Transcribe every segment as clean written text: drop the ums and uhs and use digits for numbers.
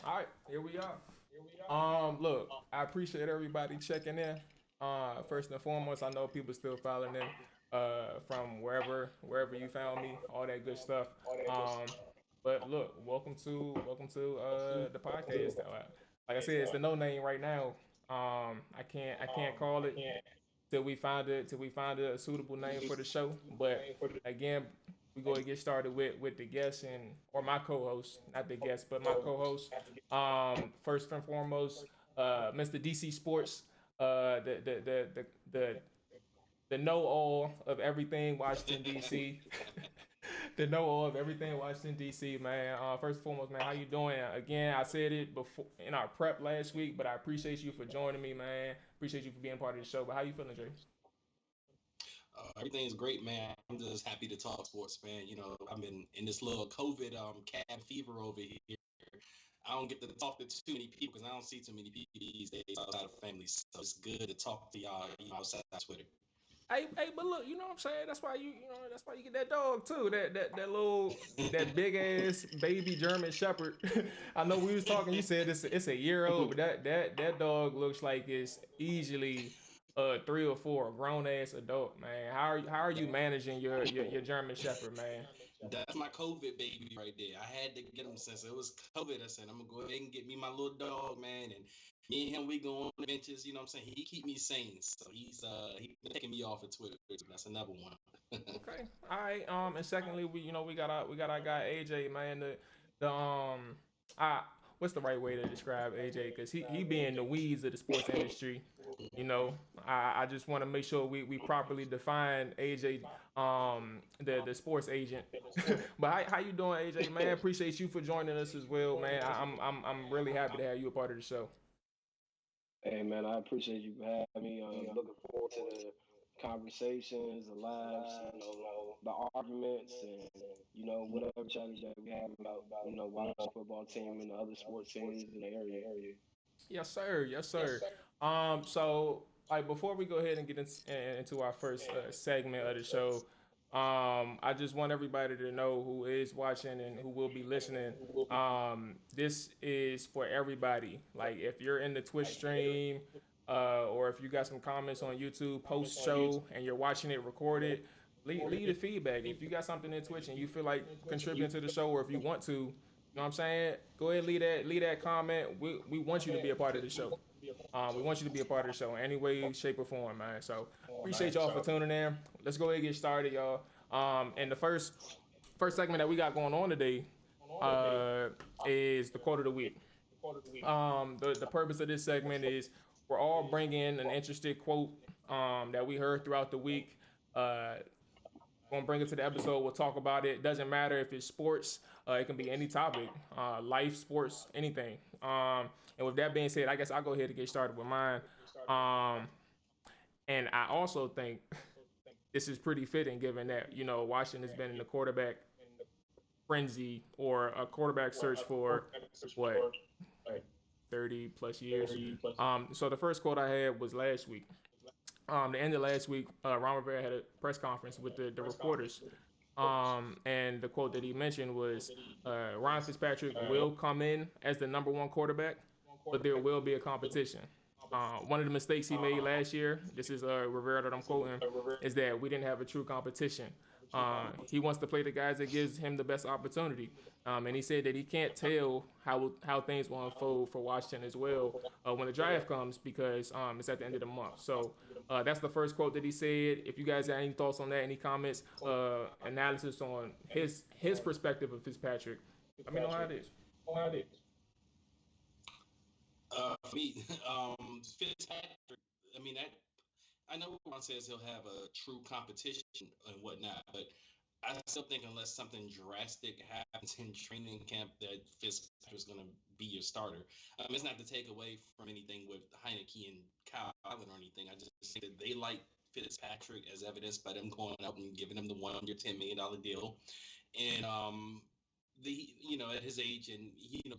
All right, here we are. Look, I appreciate everybody checking in. First and foremost, I know people still filing in from wherever you found me, all that good stuff. Um, but look, welcome to the podcast. Like I said, it's the no name right now. I can't call it till we find a suitable name for the show. But again, we go and get started with the guest and or my co-host, not the guest, but my co-host. First and foremost, Mr. DC Sports, the the know all of everything Washington DC. The know all of everything Washington DC, man. First and foremost, man, how you doing? Again, I said it before in our prep last week, but I appreciate you for joining me, man. Appreciate you for being part of the show. But how you feeling, Jay? Everything's great, man. I'm just happy to talk sports, man. I've been in this little COVID cabin fever over here. I don't get to talk to too many people because I don't see too many people these days outside of family. So it's good to talk to y'all, outside of Twitter. But look, you know what I'm saying? That's why you get that dog too. That big ass baby German Shepherd. I know we was talking. You said it's a year old, but that dog looks like it's easily 3 or 4, a grown ass adult, man. How are you managing your German Shepherd, man? That's my COVID baby right there. I had to get him since it was COVID. I said, I'm gonna go ahead and get me my little dog, man. And me and him, we go on adventures, you know what I'm saying? He keep me sane. So he's been taking me off of Twitter. That's another one. Okay, all right. And secondly, we got our guy AJ, man. I what's the right way to describe AJ? Because he be in the weeds of the sports industry. You know, I just want to make sure we properly define AJ, the sports agent. But how you doing, AJ? Man, appreciate you for joining us as well, man. I'm really happy to have you a part of the show. Hey man, I appreciate you for having me. Looking forward to the conversations, the laughs, the arguments, and whatever challenge that we have about watching football team and the other sports teams in the area. Yes, sir. Yes, sir. So like before we go ahead and get into our first segment of the show, I just want everybody to know who is watching and who will be listening. This is for everybody. Like if you're in the Twitch stream, or if you got some comments on YouTube post show and you're watching it recorded, leave the feedback. If you got something in Twitch and you feel like contributing to the show, or if you want to, you know what I'm saying? Go ahead, leave that comment. We want you to be a part of the show. We want you to be a part of the show in any way, shape, or form, man. So appreciate y'all for tuning in. Let's go ahead and get started, y'all. And the first segment that we got going on today uh, is the quote of the week. The purpose of this segment is we're all bringing an interesting quote that we heard throughout the week. Uh, Gonna bring it to the episode. We'll talk about it. Doesn't matter if it's sports. It can be any topic, life, sports, anything. And with that being said, I guess I'll go ahead and get started with mine. Um, and I also think this is pretty fitting, given that Washington has been in the quarterback frenzy or a quarterback search for what 30 plus years. So the first quote I had was last week. The end of last week, Ron Rivera had a press conference with the reporters. And the quote that he mentioned was Ryan Fitzpatrick will come in as the number one quarterback, but there will be a competition. One of the mistakes he made last year, this is Rivera that I'm quoting, is that we didn't have a true competition. He wants to play the guys that gives him the best opportunity. And he said that he can't tell how things will unfold for Washington as well when the draft comes because it's at the end of the month. So that's the first quote that he said. If you guys have any thoughts on that, any comments, analysis on his perspective of Fitzpatrick, let me know how it is. For me, Fitzpatrick. I mean, I know Ron says he'll have a true competition and whatnot, but I still think unless something drastic happens in training camp, that Fitzpatrick's going to be your starter. It's not to take away from anything with Heineke and Kyle Allen or anything. I just think that they like Fitzpatrick as evidenced by them going out and giving him the 1 year, $10 million deal. And at his age and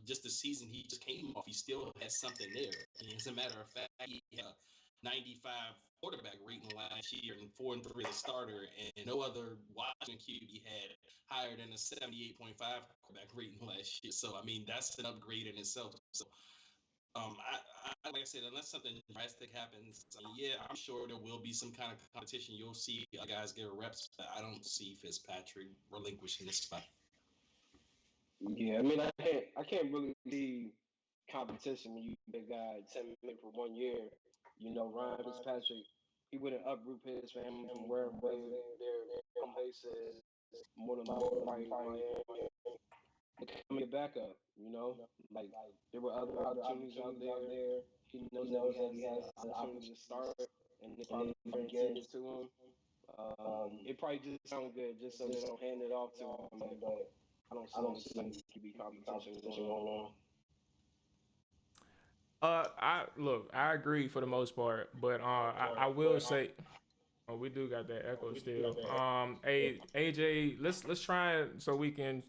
just the season he just came off, he still has something there. And as a matter of fact, he had a 95 quarterback rating last year and 4-3 as a starter, and no other Washington QB had higher than a 78.5 quarterback rating last year. So I mean that's an upgrade in itself. So, like I said, unless something drastic happens, yeah, I'm sure there will be some kind of competition. You'll see guys get reps, but I don't see Fitzpatrick relinquishing this spot. Yeah, I mean, I can't really see competition when you give a guy 10 million for 1 year. Ryan Fitzpatrick, he wouldn't uproot his family from wherever their home base is. More than likely, probably become a backup. Like there were other opportunities out there. He knows that he has the opportunity to start, and they probably guarantee it to him. It probably just sounds good, just so they don't hand it off to him. But I don't see like could be competition going on. I agree for the most part, but I will say, oh, we do got that echo still. AJ, let's try it so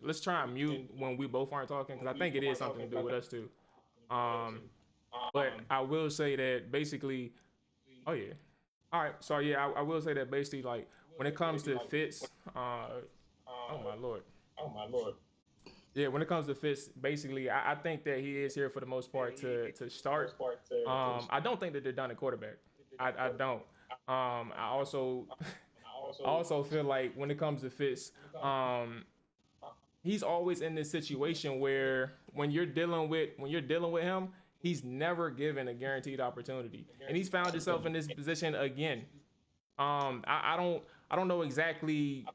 let's try and mute when we both aren't talking because I think it is something to do with us too. But I will say that basically, oh yeah, all right. So yeah, I will say that basically like when it comes to Fitz, oh my lord. Yeah, when it comes to Fitz, basically, I think that he is here for the most part to start. I don't think that they're done at quarterback. I don't. I also I also feel like when it comes to Fitz, he's always in this situation where when you're dealing with him, he's never given a guaranteed opportunity, and he's found himself in this position again. I don't know exactly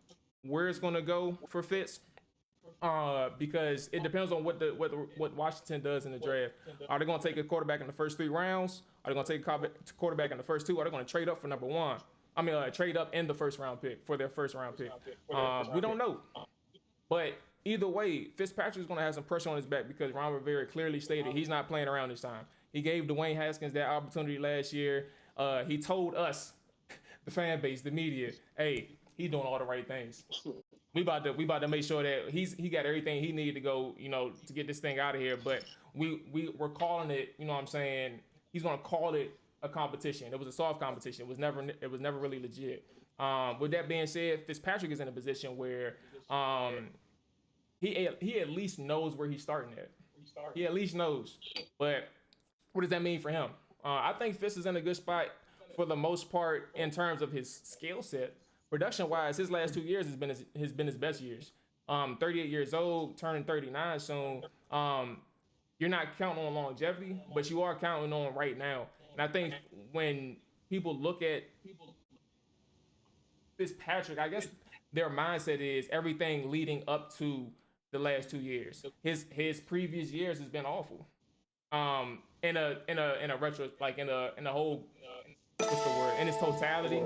where it's gonna go for Fitz. Because it depends on what Washington does in the draft. Are they going to take a quarterback in the first 3 rounds? Are they going to take a quarterback in the first 2? Are they going to trade up for number 1? I mean, trade up in the first round pick for their first round pick. We don't know, but either way, Fitzpatrick is going to have some pressure on his back because Ron Rivera clearly stated he's not playing around this time. He gave Dwayne Haskins that opportunity last year. He told us, the fan base, the media, hey, he's doing all the right things. We about to make sure that he got everything he needed to go, to get this thing out of here. But we're calling it, you know what I'm saying? He's gonna call it a competition. It was a soft competition. It was never really legit. With that being said, Fitzpatrick is in a position where he at least knows where he's starting at. He at least knows. But what does that mean for him? I think Fitz is in a good spot for the most part in terms of his skill set. Production wise, his last 2 years has been his best years. 38 years old, turning 39 soon. You're not counting on longevity, but you are counting on right now. And I think when people look at Fitzpatrick, I guess their mindset is everything leading up to the last 2 years. His previous years has been awful. In a retro, like in a whole, what's the word, in its totality,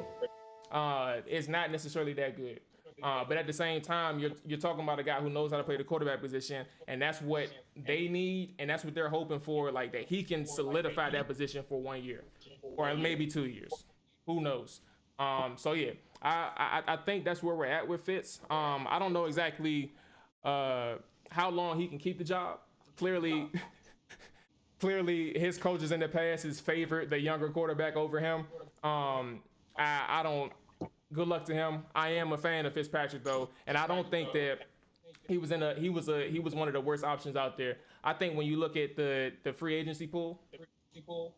it's not necessarily that good. But at the same time, you're talking about a guy who knows how to play the quarterback position, and that's what they need, and that's what they're hoping for, like that he can solidify that position for 1 year or maybe 2 years. Who knows? So yeah, I think that's where we're at with Fitz. I don't know exactly how long he can keep the job. Clearly, his coaches in the past has favored the younger quarterback over him. I don't. Good luck to him. I am a fan of Fitzpatrick though, and I don't think that he was one of the worst options out there. I think when you look at the free agency pool,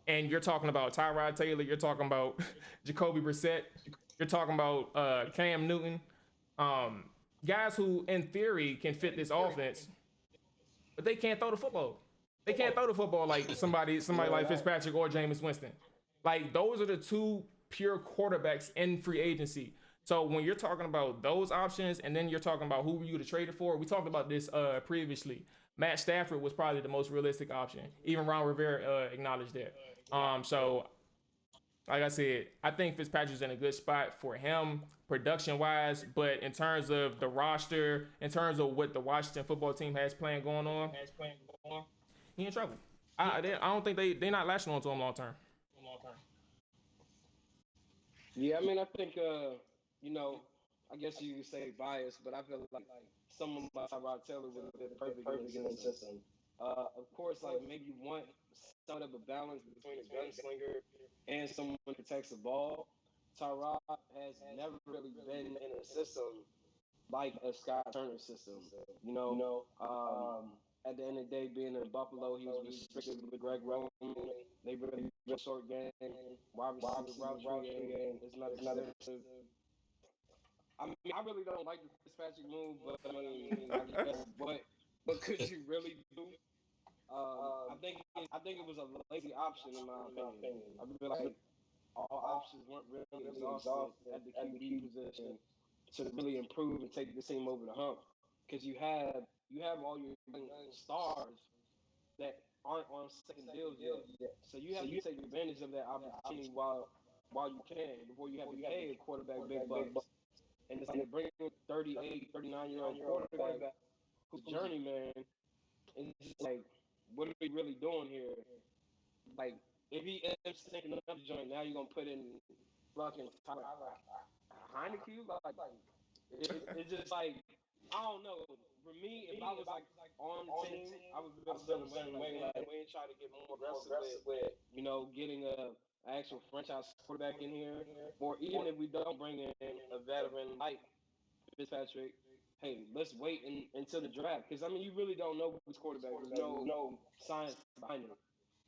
and you're talking about Tyrod Taylor, you're talking about Jacoby Brissett, you're talking about Cam Newton, guys who in theory can fit this offense, but they can't throw the football. They can't throw the football like somebody like Fitzpatrick or Jameis Winston. Like those are the two pure quarterbacks in free agency. So when you're talking about those options, and then you're talking about who were you to trade it for, we talked about this previously. Matt Stafford was probably the most realistic option. Even Ron Rivera acknowledged that. So like I said, I think Fitzpatrick's in a good spot for him production-wise, but in terms of the roster, in terms of what the Washington football team has planned going on, he in trouble. I don't think they're not latching on to him long term. Yeah, I mean, I think, I guess you could say biased, but I feel like someone like Tyrod Taylor would have been perfect in the system. Of course, like maybe you want somewhat of a balance between a gunslinger and someone who protects the ball. Tyrod has never really been in a system like a Scott Turner system. at the end of the day, being in Buffalo, he was restricted with Greg Roman. They really short game. Wide receiver route tree is not extensive. I mean, I really don't like the Fitzpatrick move, but I mean, I guess what could you really do? I think it was a lazy option in my opinion. I feel like all options weren't really exhausted at the QB position to really improve and take the team over the hump. Because you have all your young stars that aren't on second deals yet. So you have to take advantage of that opportunity while you can before you have to pay a quarterback big bucks. And it's like bringing a 38, 39-year-old quarterback who's journeyman. It's just like, what are we really doing here? Like, if he ends up stinking up the joint, now you're gonna put in fucking Heineke. Like it's just like, I don't know. For me, if I was like on the team, I would feel the same way. Like, we ain't try to get more aggressive with getting a actual franchise quarterback in here, or even if we don't bring in a veteran like Fitzpatrick, hey, let's wait until the draft, because I mean, you really don't know who's quarterback. There's no science behind it.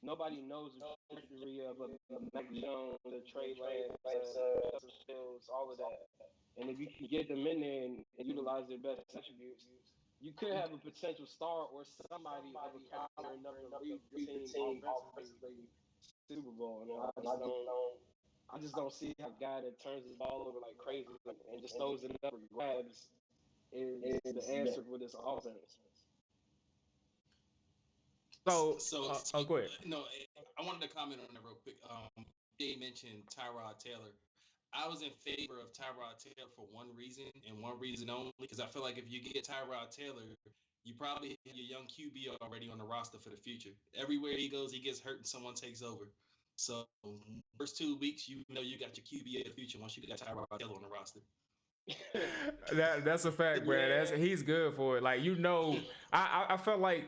Nobody knows the trajectory of a Mac Jones, the Trey Lance, Justin Fields, all of that. And if you can get them in there and utilize their best attributes, you could have a potential star or somebody of a caliber enough to lead the team offensively Super Bowl. And I just don't see how a guy that turns the ball over like crazy and just throws it up for grabs is the answer for this offense. So, go ahead. No, I wanted to comment on that real quick. They mentioned Tyrod Taylor. I was in favor of Tyrod Taylor for one reason and one reason only, because I feel like if you get Tyrod Taylor, you probably have your young QB already on the roster for the future. Everywhere he goes, he gets hurt and someone takes over. So first 2 weeks, you know you got your QB of the future once you got Tyrod Taylor on the roster. That's a fact, Brad. He's good for it. Like, I felt like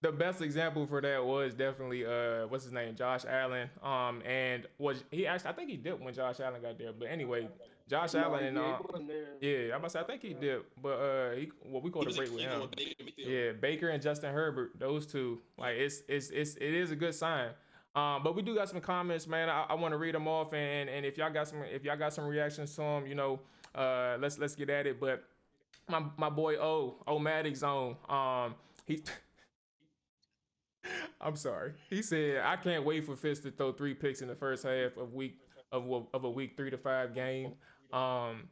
the best example for that was definitely what's his name, Josh Allen. And was he actually? I think he did when Josh Allen got there. But anyway, Josh Allen and I'm about to say I think he did. But we called a break with him. Yeah, Baker and Justin Herbert, those two. Like, it is a good sign. But we do got some comments, man. I want to read them off, and if y'all got some reactions to them, let's get at it. But my boy Omatic Zone, he I'm sorry. He said, I can't wait for Fitz to throw 3 picks in the first half of a week 3 to 5 game.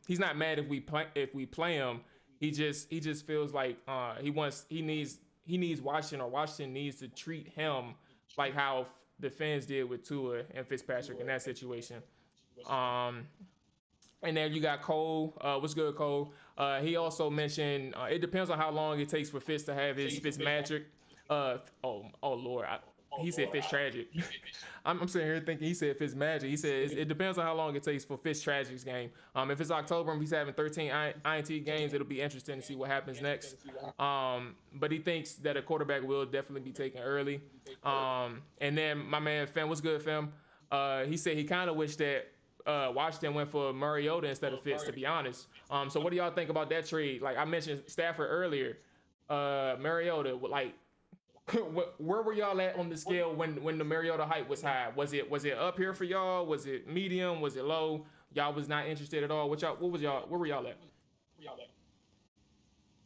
He's not mad if we play him. He just feels like he needs Washington, or Washington needs to treat him like how the fans did with Tua and Fitzpatrick in that situation. And then you got Cole. What's good, Cole? He also mentioned it depends on how long it takes for Fitz to have his Fitzmagic. Oh Lord, he said Fitz tragic. I'm sitting here thinking he said Fitz magic. He said it depends on how long it takes for Fitz tragic's game. If it's October and he's having 13 INT games, it'll be interesting to see what happens next. But he thinks that a quarterback will definitely be taken early. And then my man Fem, what's good, Fem? He said he kind of wished that Washington went for Mariota instead of Fitz, to be honest. So what do y'all think about that trade? Like I mentioned Stafford earlier, Mariota, like. Where were y'all at on the scale when the Mariota hype was high? Was it up here for y'all? Was it medium? Was it low? Y'all was not interested at all. Where were y'all at?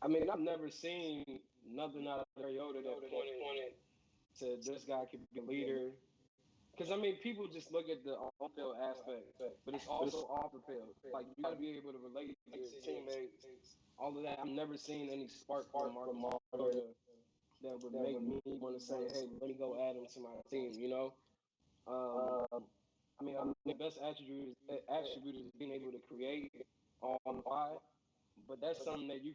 I mean, I've never seen nothing out of Mariota that pointed to this guy could be a leader. Because I mean, people just look at the on-field aspect, but it's also off the field. Like, you gotta be able to relate to your teammates, all of that. I've never seen any spark from Mariota that would make me want to say, hey, let me go add him to my team, I mean, the best attribute is being able to create on the fly, but that's something that you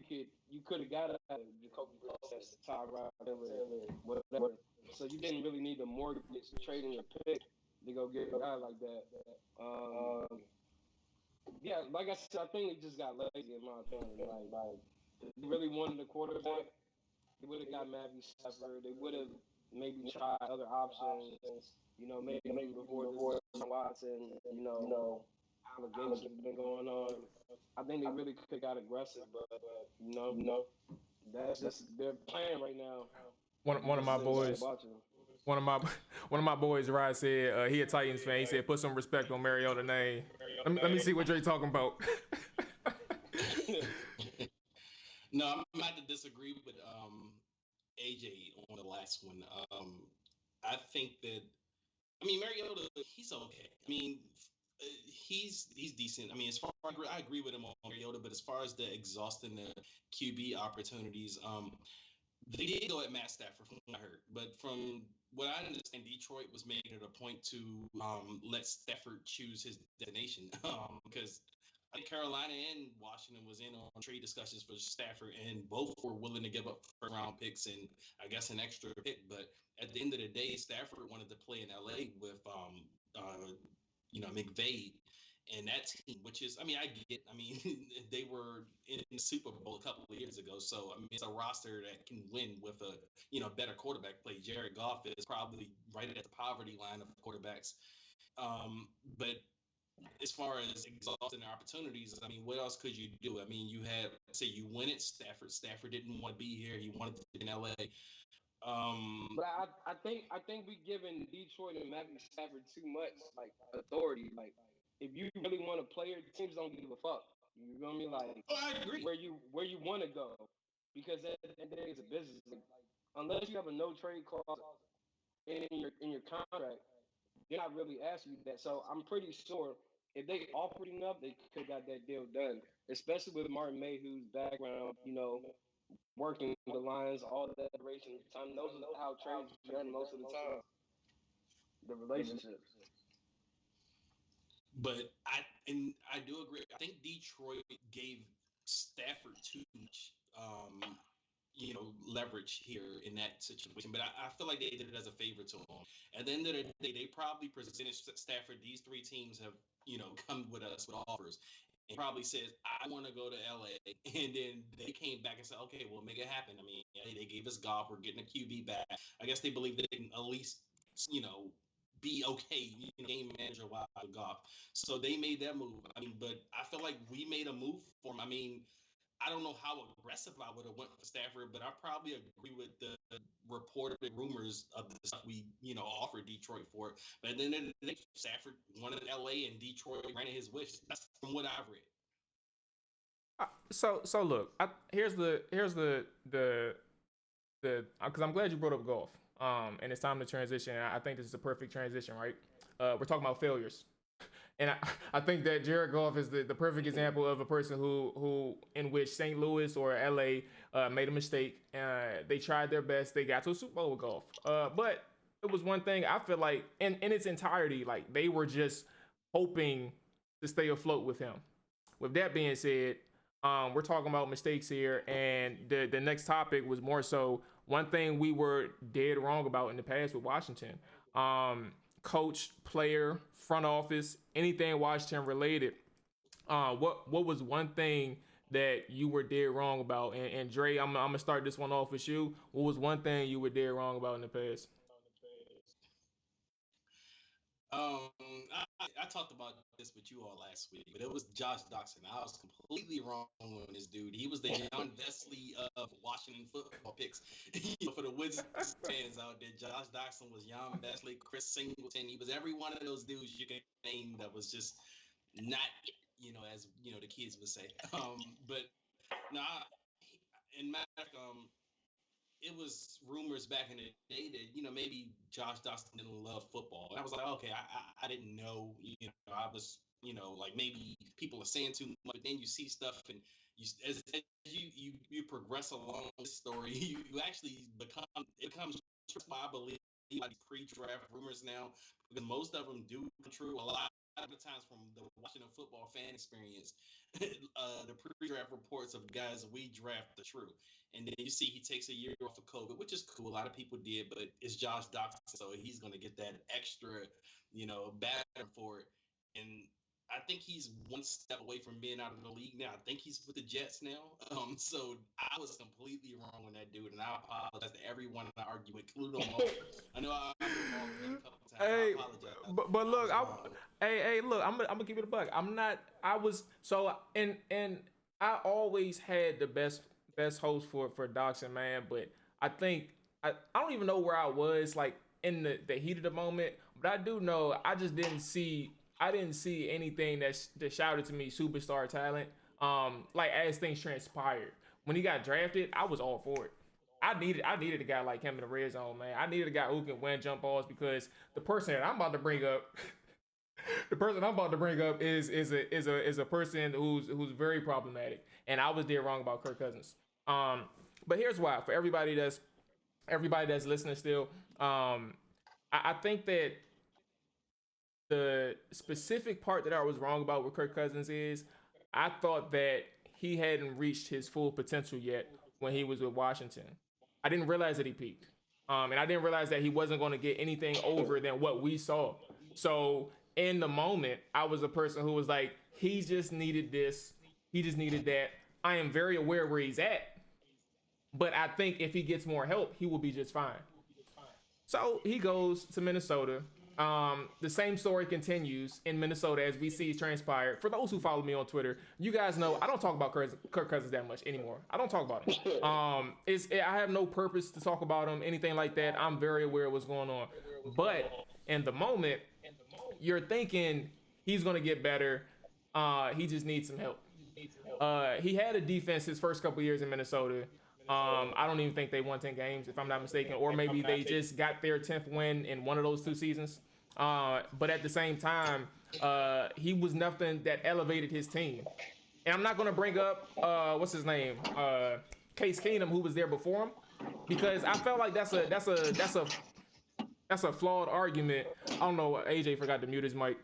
could have got out of Jacoby Brissett, Tyrod Taylor, whatever. So you didn't really need to mortgage trading your pick to go get a guy like that. Yeah, like I said, I think he just got lazy in my opinion. Like if they really wanted a quarterback, they would have got Matthew Stafford. They would have maybe tried other options. Maybe before this Watson, allegations have been going on. I think they really could have got aggressive, but that's just their plan right now. one of my boys. One of my one of my boys, Ryan, said he a Titans fan. He said put some respect on Mariota's name. Let me see what Dre talking about. No, I'm about to disagree with AJ on the last one. I think that Mariota, he's okay. He's decent. As far as I agree with him on Mariota, but as far as the exhausting the QB opportunities, they did go at Matt Stafford from what I heard, but from what I understand, Detroit was making it a point to let Stafford choose his destination because I think Carolina and Washington was in on trade discussions for Stafford, and both were willing to give up first round picks and I guess an extra pick. But at the end of the day, Stafford wanted to play in LA with McVay and that team, which is, I get, they were in the Super Bowl a couple of years ago. So, it's a roster that can win with a, better quarterback play. Jared Goff is probably right at the poverty line of quarterbacks. But as far as exhausting their opportunities, what else could you do? You had, say you win it, Stafford. Stafford didn't want to be here. He wanted to be in LA. But I think we giving Detroit and Matthew Stafford too much authority. If you really want a player, teams don't give a fuck. You know what I mean? I agree. Where you want to go, because at the end of the day, it's a business. Unless you have a no trade clause in your contract, they're not really asking you that. So I'm pretty sure if they offered enough, they could have got that deal done. Especially with Martin Mayhew's background, working the lines, all that duration time. Those are how trades are done most of the time. The relationships. But I do agree. I think Detroit gave Stafford too much, leverage here in that situation. But I feel like they did it as a favor to him. At the end of the day, they probably presented Stafford. These three teams have, come with us with offers. And probably says, I want to go to LA. And then they came back and said, okay, we'll make it happen. They gave us Goff. We're getting a QB back. I guess they believe they can at least, be okay, game manager while Goff. So they made that move. But I feel like we made a move for him. I don't know how aggressive I would have went for Stafford, but I probably agree with the reported rumors of the stuff we, offered Detroit for. But then Stafford wanted LA and Detroit granted his wish. That's from what I've read. So look, here's the because I'm glad you brought up golf. And it's time to transition. I think this is a perfect transition, right? We're talking about failures. And I think that Jared Goff is the perfect example of a person who in which St. Louis or LA made a mistake. They tried their best. They got to a Super Bowl with Goff. But it was one thing I feel like in its entirety, like they were just hoping to stay afloat with him. With that being said, we're talking about mistakes here. And the next topic was more so one thing we were dead wrong about in the past with Washington. Coach, player, front office, anything Washington related. What was one thing that you were dead wrong about? And Dre, I'm gonna start this one off with you. What was one thing you were dead wrong about in the past? I talked about this with you all last week, but it was Josh Doxson. I was completely wrong on this dude. He was the John Vesley of Washington football picks. For the Wizards fans out there, Josh Doxson was John Vesley, Chris Singleton. He was every one of those dudes you can name that was just not, as the kids would say. But no, in matter it was rumors back in the day that, maybe Josh Doxson didn't love football. And I was like, okay, I didn't know, I was, like maybe people are saying too much, but then you see stuff and as you progress along the story, you actually it becomes why I believe pre-draft rumors now, because most of them do come true. A lot of the times from the Washington football fan experience, the pre-draft reports of guys we draft are true. And then you see he takes a year off of COVID, which is cool. A lot of people did, but it's Josh Doxson, so he's going to get that extra, batter for it. And I think he's one step away from being out of the league now. I think he's with the Jets now. So I was completely wrong on that dude, and I apologize to everyone I argue with, including him. I know I'm wrong a couple times. Hey, I apologize. but look, look, I'm gonna give it a buck. And I always had the best host for Doxson, man. But I think I don't even know where I was like in the heat of the moment, but I do know I just didn't see anything that shouted to me superstar talent. Like as things transpired. When he got drafted, I was all for it. I needed a guy like him in the red zone, man. I needed a guy who can win jump balls because the person that I'm about to bring up the person I'm about to bring up is a person who's very problematic, and I was dead wrong about Kirk Cousins. Um, but here's why for everybody that's listening still. I think that the specific part that I was wrong about with Kirk Cousins is I thought that he hadn't reached his full potential yet when he was with Washington. I didn't realize that he peaked. And I didn't realize that he wasn't going to get anything over than what we saw. So in the moment, I was a person who was like, he just needed this, he just needed that. I am very aware where he's at, but I think if he gets more help, he will be just fine. So he goes to Minnesota. The same story continues in Minnesota as we see transpire. For those who follow me on Twitter, you guys know I don't talk about Kirk Cousins that much anymore. I don't talk about him. I have no purpose to talk about him, anything like that. I'm very aware of what's going on. But in the moment, you're thinking he's going to get better. He just needs some help. He had a defense his first couple years in Minnesota. I don't even think they won 10 games, if I'm not mistaken, or maybe they just got their 10th win in one of those 2 seasons. But at the same time, he was nothing that elevated his team. And I'm not going to bring up what's his name, Case Keenum, who was there before him, because I felt like that's a flawed argument. I don't know. AJ forgot to mute his mic,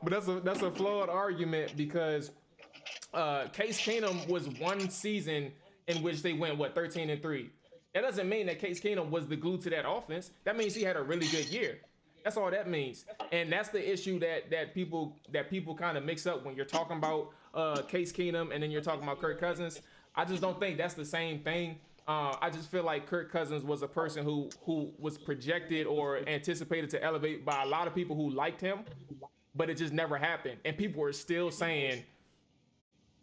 but that's a flawed argument because Case Keenum was one season in which they went 13-3. That doesn't mean that Case Keenum was the glue to that offense. That means he had a really good year. That's all that means, and that's the issue that people kind of mix up when you're talking about Case Keenum and then you're talking about Kirk Cousins. I just don't think that's the same thing. I just feel like Kirk Cousins was a person who was projected or anticipated to elevate by a lot of people who liked him, but it just never happened, and people are still saying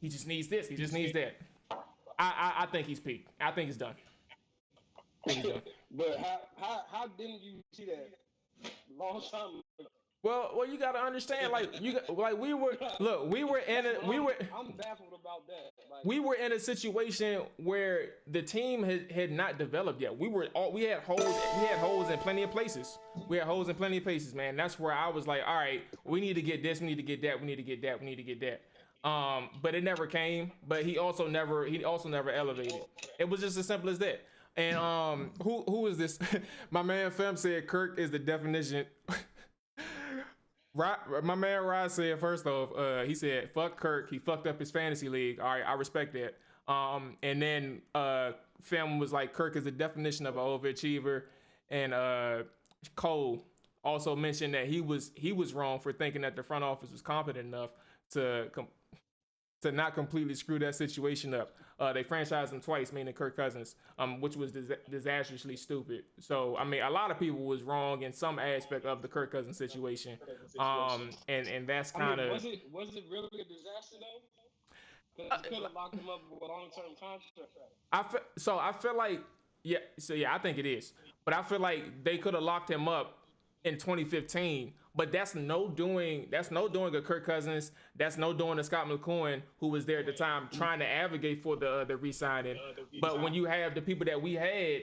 he just needs this, he just needs that. I think he's peaked. I think he's done. But how didn't you see that long time ago? Well, you gotta understand, we were I'm baffled about that. We were in a situation where the team had not developed yet. We had holes in plenty of places. We had holes in plenty of places, man. That's where I was like, all right, we need to get this, we need to get that, we need to get that, we need to get that. But it never came. But he also never elevated. It was just as simple as that. And who is this? My man Fem said Kirk is the definition. My man Ryan said first off, he said fuck Kirk. He fucked up his fantasy league. All right, I respect that. And then Fem was like Kirk is the definition of an overachiever. And Cole also mentioned that he was wrong for thinking that the front office was competent enough to not completely screw that situation up. They franchised him twice, meaning Kirk Cousins, which was disastrously stupid. So, I mean, a lot of people was wrong in some aspect of the Kirk Cousins situation. And that's kind of... Was it really a disaster, though? Because you could have locked him up with a long-term contract. I feel like... I think it is. But I feel like they could have locked him up in 2015, but that's no doing of Kirk Cousins. That's no doing of Scott McCoy, who was there at the time trying to advocate for the re-signing. But when you have the people that we had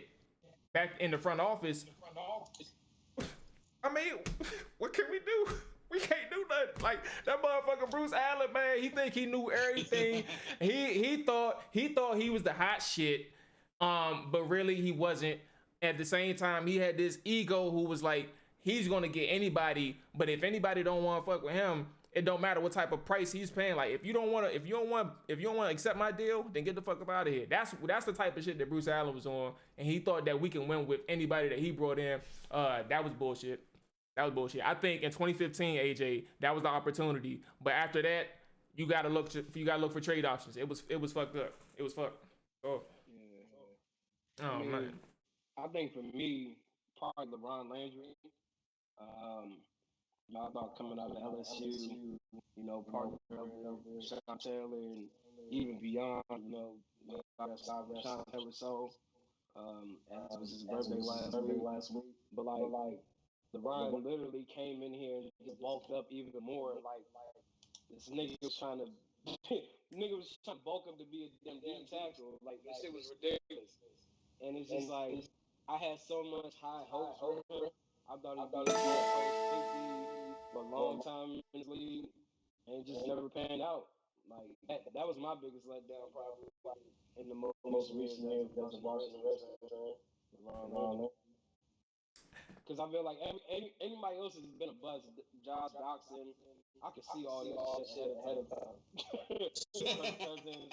back in the front office, I mean, what can we do? We can't do nothing. Like that motherfucker Bruce Allen, man, he think he knew everything. he thought he was the hot shit, but really he wasn't. At the same time, he had this ego who was like, he's gonna get anybody, but if anybody don't want to fuck with him, it don't matter what type of price he's paying. Like if you don't want to accept my deal, then get the fuck up out of here. That's the type of shit that Bruce Allen was on, and he thought that we can win with anybody that he brought in. That was bullshit. I think in 2015, AJ, that was the opportunity. But after that, you gotta look for trade options. It was fucked up. It was fucked. Oh, yeah. Oh man. I think for me, probably LeBron Landry. I thought coming out of LSU, partner of Sean Taylor and even beyond, Sean Taylor. So as it was his birthday last week. But like, LeBron literally came in here and just bulked up even more. Like this nigga was trying to bulk up to be a damn D tackle. Like this shit was ridiculous. And it's just like I had so much high hopes for him. I thought he'd be a first safety for a long time in this league, and it just never panned out. Like that was my biggest letdown probably in the most recent years as a Washington Redskins fan. Because I feel like anybody else has been a buzz. Josh Doxson, I could see all this shit ahead of time. Kirk Cousins,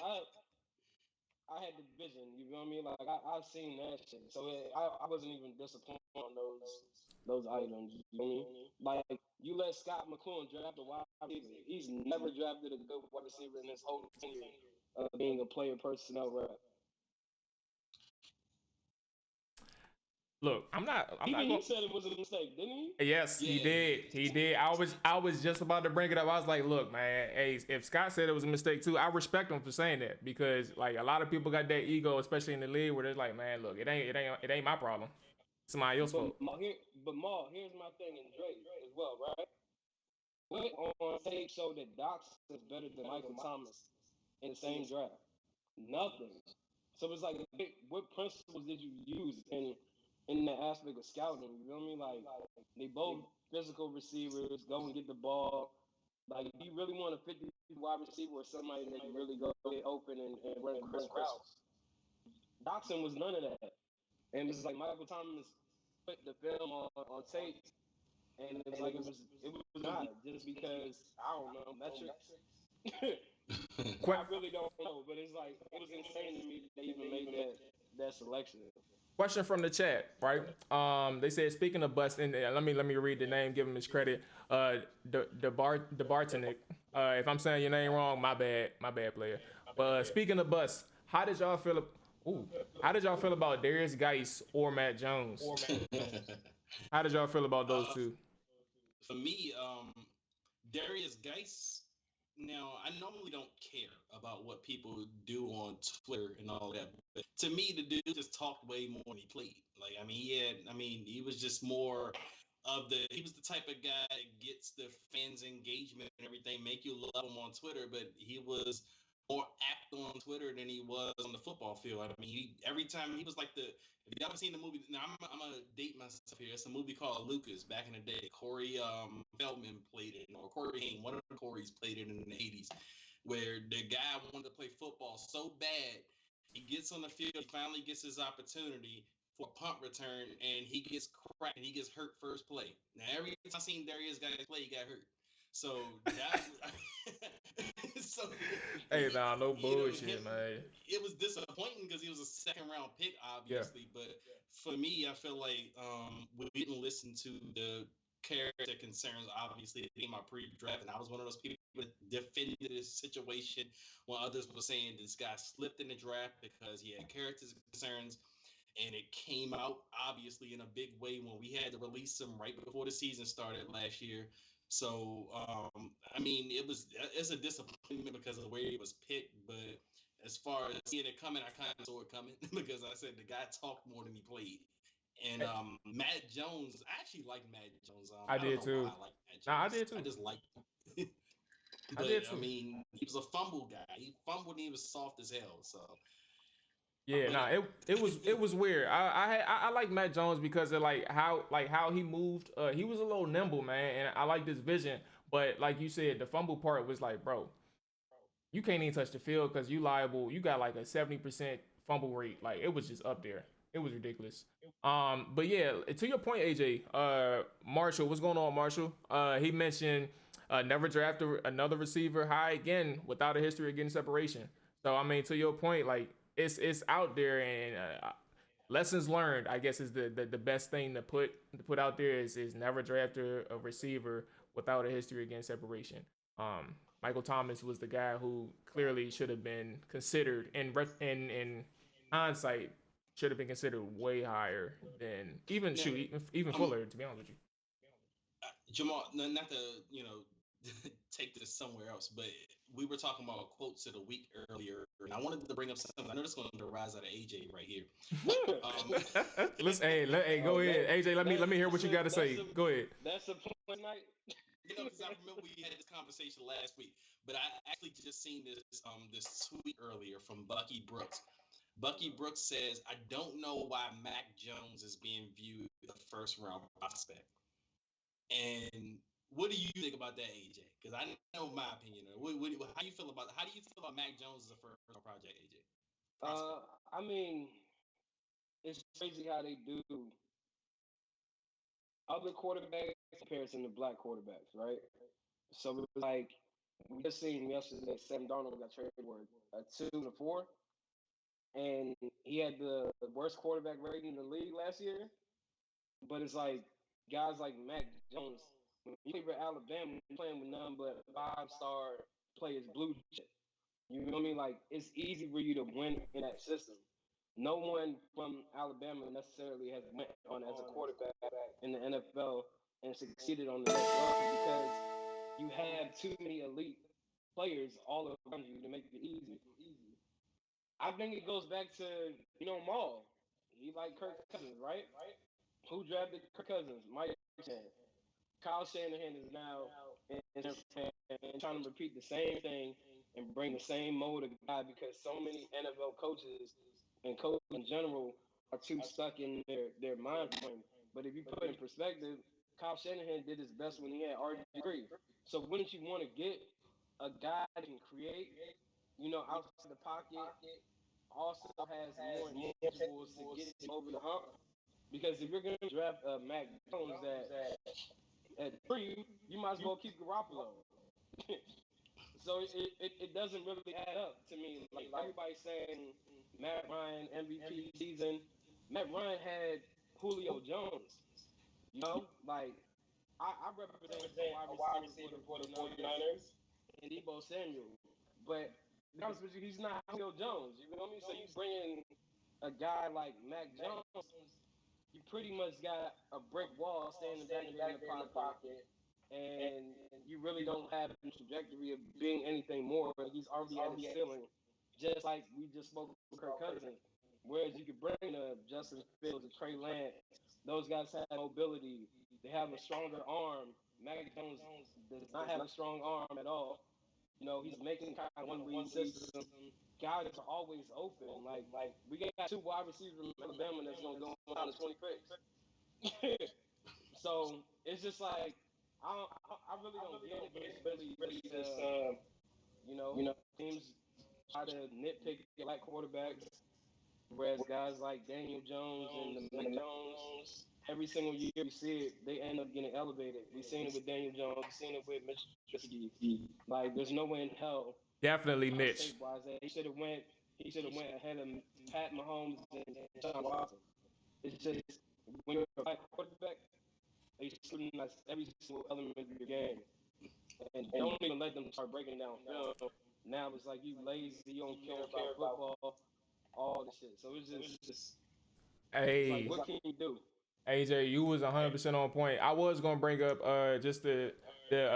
I had the vision. You know what I mean? Like I've seen that shit, so I wasn't even disappointed on those items. You know what I mean? Like you let Scott McCloughan draft a wide receiver. He's never drafted a good wide receiver in his whole tenure of being a player personnel rep. Look, I'm not. He said it was a mistake, didn't he? Yes, he did. He did. I was just about to bring it up. I was like, look, man, hey, if Scott said it was a mistake too, I respect him for saying that because like a lot of people got that ego, especially in the league, where they're like, man, look, it ain't my problem. It's somebody else's fault. But Maul, here's my thing, and Drake as well, right? What on tape showed that Dox is better than Michael Thomas in the same draft? Nothing. So it's like, what principles did you use in the aspect of scouting? You know what I mean? Like they both physical receivers, go and get the ball. Like, do you really want a 50 wide receiver or somebody that can really go get open and run crisp routes? Doxson was none of that. And it's like Michael Thomas put the film on tape, and it's like it was not just because I don't know metrics. I really don't know, but it's like it was insane to me that they even made that selection. Question from the chat, right? They said speaking of bust, and let me read the name, give him his credit. The Bartonic. If I'm saying your name wrong, my bad, player. But speaking of bust, how did y'all feel? How did y'all feel about Darius Geis or Matt Jones? How did y'all feel about those two? For me, Darius Geis. Now, I normally don't care about what people do on Twitter and all that, but to me, the dude just talked way more than he played. Like, I mean, he was just more he was the type of guy that gets the fans' engagement and everything, make you love him on Twitter, but he was more apt on Twitter than he was on the football field. I mean, every time he was like if you haven't seen the movie, now I'm gonna date myself here. It's a movie called Lucas back in the day. Corey Feldman played it, or Corey Haim, one of the Corys played it in the 80s, where the guy wanted to play football so bad, he gets on the field, he finally gets his opportunity for a punt return, and he gets cracked and he gets hurt first play. Now every time I seen Darius Geis play, he got hurt. So that hey, nah, no bullshit, man. It was disappointing because he was a second-round pick, obviously. Yeah. But for me, I feel like we didn't listen to the character concerns, obviously, in my pre-draft. And I was one of those people that defended this situation when others were saying this guy slipped in the draft because he had character concerns. And it came out, obviously, in a big way when we had to release him right before the season started last year. So, I mean, it's a disappointment because of the way it was picked. But as far as seeing it coming, I kind of saw it coming because I said the guy talked more than he played. And Matt Jones, I actually like Matt Jones. I did too. I like Matt Jones. Nah, I did too. I just liked him. But, I mean, he was a fumble guy. He fumbled and he was soft as hell. So. Yeah, it was weird. I like Matt Jones because of how he moved. He was a little nimble, man, and I like this vision. But like you said, the fumble part was like, bro, you can't even touch the field because you liable. You got like a 70% fumble rate. Like it was just up there. It was ridiculous. But yeah, to your point, AJ, Marshall, what's going on, Marshall? He mentioned never draft another receiver high again without a history of getting separation. So I mean, to your point, like. It's out there, and lessons learned, I guess, is the best thing to put out there is never draft a receiver without a history against separation. Michael Thomas was the guy who clearly should have been considered in hindsight should have been considered way higher than even Fuller, to be honest with you. Jamal, not to take this somewhere else, but we were talking about quotes of the week earlier, and I wanted to bring up something. I know this is going to rise out of AJ right here. Hey, go ahead, AJ. Let me hear what you got to say. Go ahead. That's the point tonight. Because I remember we had this conversation last week, but I actually just seen this tweet earlier from Bucky Brooks. Bucky Brooks says, "I don't know why Mac Jones is being viewed as a first-round prospect." And what do you think about that, AJ? Because I know my opinion. How do you feel about Mac Jones as a first-round project, AJ? I mean, it's crazy how they do other quarterbacks in comparison to black quarterbacks, right? So it was like we just seen yesterday, Sam Darnold got traded for a 2 and a 4, and he had the worst quarterback rating in the league last year. But it's like guys like Mac Jones, when you play for Alabama, you're playing with none but 5-star players, blue chip. You know what I mean? Like, it's easy for you to win in that system. No one from Alabama necessarily has went on as a quarterback in the NFL and succeeded on the next level because you have too many elite players all around you to make it easy. I think it goes back to, Maul. He like Kirk Cousins, right? Who drafted Kirk Cousins? Mike Shanahan. Kyle Shanahan is now in and trying to repeat the same thing and bring the same mode of guy because so many NFL coaches and coaches in general are too stuck in their mind frame. But if you put it in perspective, Kyle Shanahan did his best when he had RG3. So wouldn't you want to get a guy that can create, outside the pocket, also has more intangibles to get him over the hump? Because if you're going to draft Mac Jones at 3, you might as well keep Garoppolo. So it doesn't really add up to me. Like everybody's saying Matt Ryan MVP season. Matt Ryan had Julio Jones. Like I represent a wide receiver for the 49ers and Debo Samuel. But to be honest with you, he's not Julio Jones. You know what I mean? So you bring in a guy like Mac Jones, you pretty much got a brick wall standing back there in the pocket, and you really don't have the trajectory of being anything more. He's already at his ceiling, just like we just spoke with Kirk Cousins. Whereas you could bring Justin Fields and Trey Lance, those guys have mobility. They have a stronger arm. Mac Jones does not have a strong arm at all. He's making kind of one read system. Guys are always open. Like we got 2 wide receivers from Alabama that's gonna go down to 20 picks. So it's just like I really don't get it. But it's really just teams try to nitpick black quarterbacks, whereas guys like Daniel Jones and the Mac Jones, every single year we see it, they end up getting elevated. We've seen it with Daniel Jones. We've seen it with Mitch Trubisky. Like there's no way in hell. Definitely Mitch. He should have went ahead of Pat Mahomes and John Watson. It's just when you're a black quarterback, they scrutinize every single element of your game, and don't even let them start breaking down film. Now it's like you lazy, you don't care about football, all this shit. So it's just Hey, like, what can you do? AJ, you was 100% on point. I was gonna bring up just the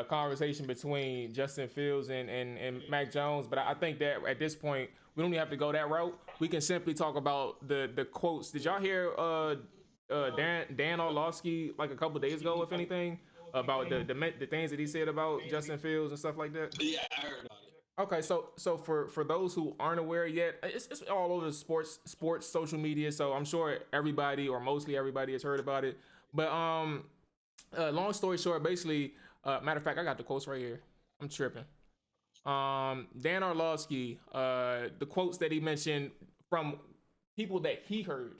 conversation between Justin Fields and Mac Jones, but I think that at this point we don't even have to go that route. We can simply talk about the quotes. Did y'all hear Dan Orlovsky like a couple days ago, if anything, about the things that he said about Justin Fields and stuff like that? Yeah, I heard about it. Okay, so for those who aren't aware yet, it's all over the sports social media. So I'm sure everybody or mostly everybody has heard about it. But long story short, basically, matter of fact, I got the quotes right here. I'm tripping. Dan Orlovsky, the quotes that he mentioned from people that he heard.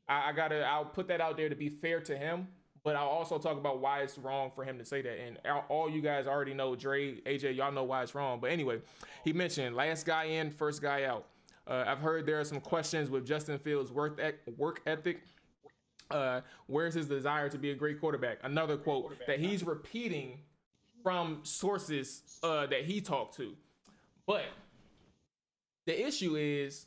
I'll put that out there to be fair to him. But I'll also talk about why it's wrong for him to say that. And all you guys already know, Dre, AJ, y'all know why it's wrong. But anyway, he mentioned last guy in, first guy out. I've heard there are some questions with Justin Fields' work ethic. Where's his desire to be a great quarterback? Another quote that he's repeating from sources that he talked to. But the issue is,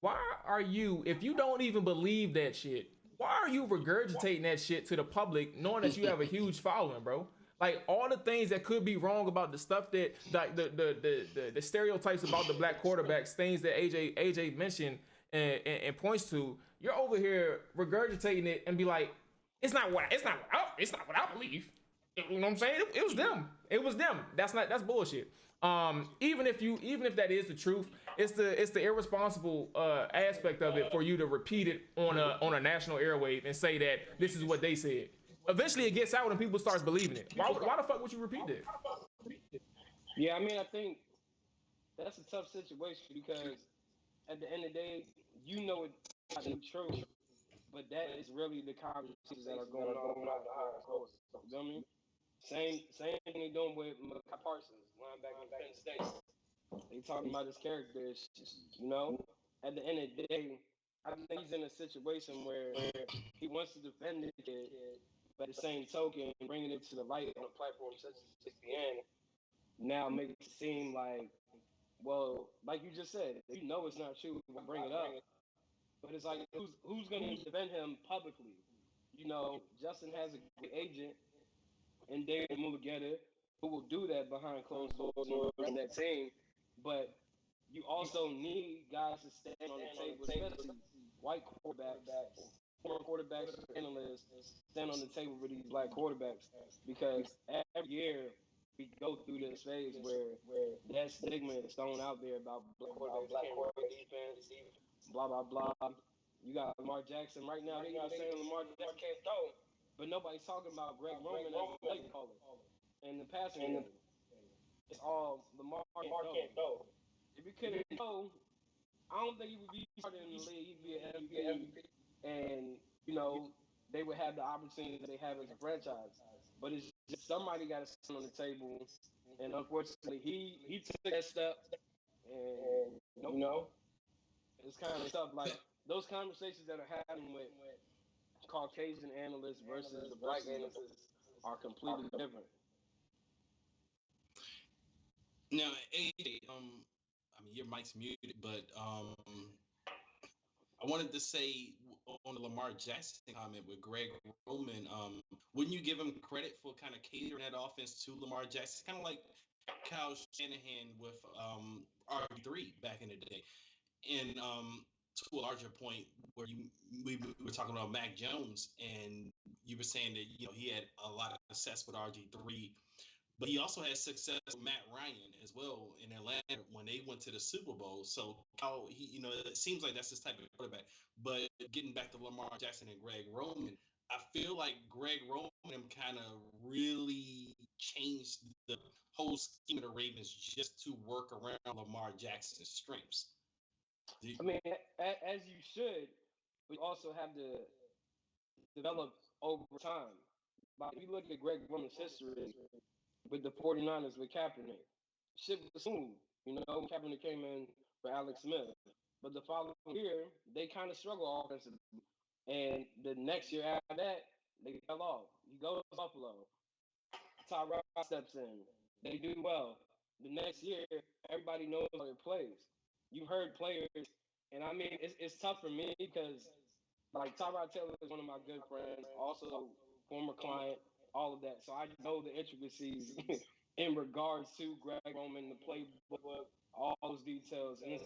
why are you, if you don't even believe that shit, why are you regurgitating that shit to the public knowing that you have a huge following, bro? Like all the things that could be wrong about the stuff that like the stereotypes about the black quarterbacks, things that AJ mentioned and points to, you're over here regurgitating it and be like, it's not what I believe. You know what I'm saying? It was them. It was them. That's bullshit. Even if that is the truth, it's the irresponsible aspect of it for you to repeat it on a national airwave and say that this is what they said. Eventually, it gets out and people starts believing it. Why the fuck would you repeat it? Yeah, I mean, I think that's a tough situation because at the end of the day, you know it's not true, but that is really the conversations that are going on behind closed doors. You know what I mean? Same thing they doing with Micah Parsons, linebacker in Penn State. They talking about his character, you know. At the end of the day, I think he's in a situation where he wants to defend the kid, but at the same token, bringing it to the light on a platform such as ESPN now makes it seem like, well, like you just said, you know it's not true. We'll bring it up, but it's like who's going to defend him publicly? You know, Justin has a great agent and David Mulugeta who will do that behind closed doors and that team, but you also need guys to stand on the table, especially white quarterbacks, former quarterbacks, analysts, stand on the table with these black quarterbacks because every year we go through this phase where that stigma is thrown out there about black quarterbacks, defense, blah blah blah. You got Lamar Jackson right now. They even saying Lamar Jackson can't throw, but nobody's talking about Greg Roman as a play caller in the passing game. It's all Lamar can't throw. If he couldn't throw, I don't think he would be starting in the league. He'd be an MVP, and you know they would have the opportunity that they have as a franchise. But it's just somebody got to sit on the table, and unfortunately, he took that step, and you know it's kind of tough. Like those conversations that are happening with Caucasian analysts versus the black analysts are completely different. Now, AJ, I mean your mic's muted, but I wanted to say on the Lamar Jackson comment with Greg Roman, wouldn't you give him credit for kind of catering that offense to Lamar Jackson? Kind of like Kyle Shanahan with RB3 back in the day. And to a larger point, where we were talking about Mac Jones, and you were saying that he had a lot of success with RG3, but he also had success with Matt Ryan as well in Atlanta when they went to the Super Bowl. So how it seems like that's his type of quarterback. But getting back to Lamar Jackson and Greg Roman, I feel like Greg Roman kind of really changed the whole scheme of the Ravens just to work around Lamar Jackson's strengths. I mean, as you should, but you also have to develop over time. Like, if you look at Greg Roman's history with the 49ers with Kaepernick, shit was smooth. You know, Kaepernick came in for Alex Smith. But the following year, they kind of struggled offensively. And the next year after that, they fell off. He goes to Buffalo. Tyrod steps in. They do well. The next year, everybody knows how it plays. You heard players, and I mean, it's tough for me because, like, Tyrod Taylor is one of my good friends, also former client, all of that. So I know the intricacies in regards to Greg Roman, the playbook, all those details. And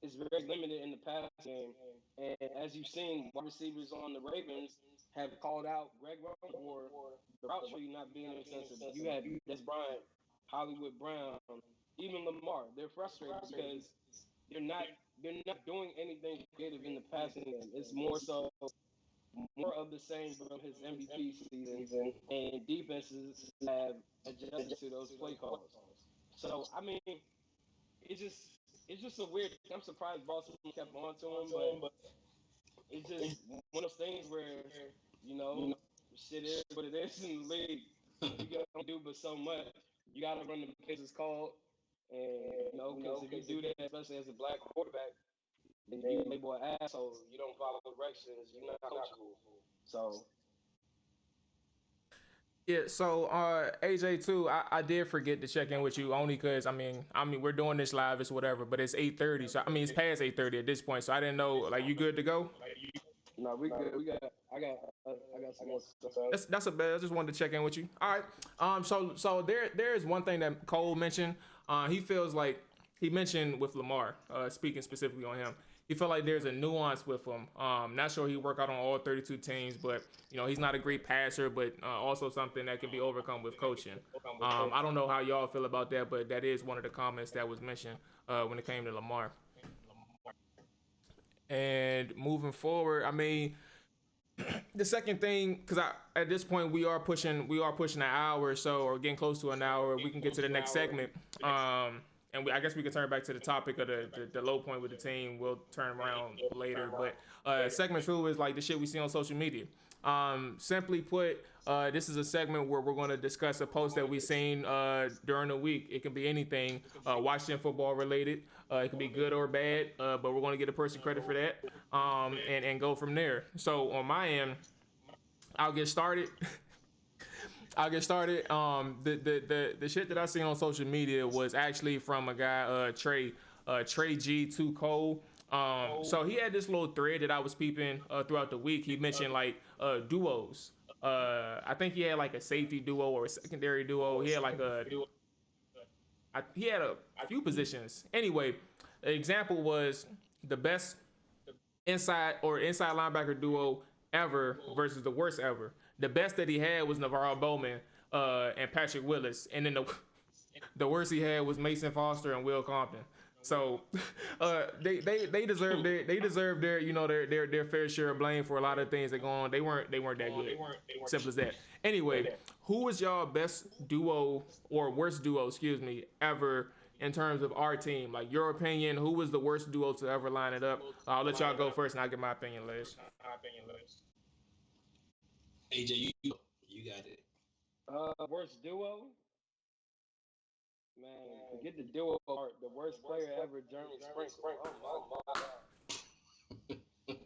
it's very limited in the pass game. And as you've seen, wide receivers on the Ravens have called out Greg Roman for the route tree not being extensive. You had Des Bryant, Hollywood Brown, even Lamar. They're frustrated because they're not doing anything creative in the passing game. It's more of the same from his MVP season, and defenses have adjusted to those play calls. So I mean, it's just a weird. I'm surprised Boston kept on to him, but it's just one of those things where shit is what it is in the league. You gotta do but so much. You gotta run the plays it's called, and because if you do that, especially as a black quarterback, then you label an asshole. You don't follow directions. You're not coachable. So. Yeah, so AJ too, I did forget to check in with you only because I mean we're doing this live, it's whatever, but it's 8:30, so I mean it's past 8:30 at this point, so I didn't know, like, you good to go? No, we good. I got some more stuff. That's a bad. I just wanted to check in with you. All right. So there is one thing that Cole mentioned. He feels like he mentioned with Lamar. Speaking specifically on him, he felt like there's a nuance with him. Not sure he work out on all 32 teams, but he's not a great passer, but also something that can be overcome with coaching. I don't know how y'all feel about that, but that is one of the comments that was mentioned when it came to Lamar. And moving forward, I mean, the second thing, because at this point we are pushing an hour or so, or getting close to an hour. We can get to the next segment, and I guess we can turn back to the topic of the low point with the team. We'll turn around later, but segment 2 is like the shit we see on social media. Simply put, this is a segment where we're going to discuss a post that we've seen during the week. It can be anything, Washington football related. It can be good or bad, but we're going to get a person credit for that, and go from there. So on my end, I'll get started. The shit that I seen on social media was actually from a guy, Trey G2 Cole. So he had this little thread that I was peeping throughout the week. He mentioned like duos. I think he had like a safety duo or a secondary duo. He had like he had a few positions. Anyway, the example was the best inside linebacker duo ever versus the worst ever. The best that he had was Navarro Bowman and Patrick Willis, and then the worst he had was Mason Foster and Will Compton. So they deserve their fair share of blame for a lot of things that go on. They weren't that good. Simple as that. Anyway, who was y'all best duo or worst duo, ever in terms of our team? Like your opinion, who was the worst duo to ever line it up? I'll let y'all go first, and I'll get my opinion last. AJ, you got it. Worst duo? Man, forget the duo part. The worst player ever, Jeremy Sprinkle. Oh my God.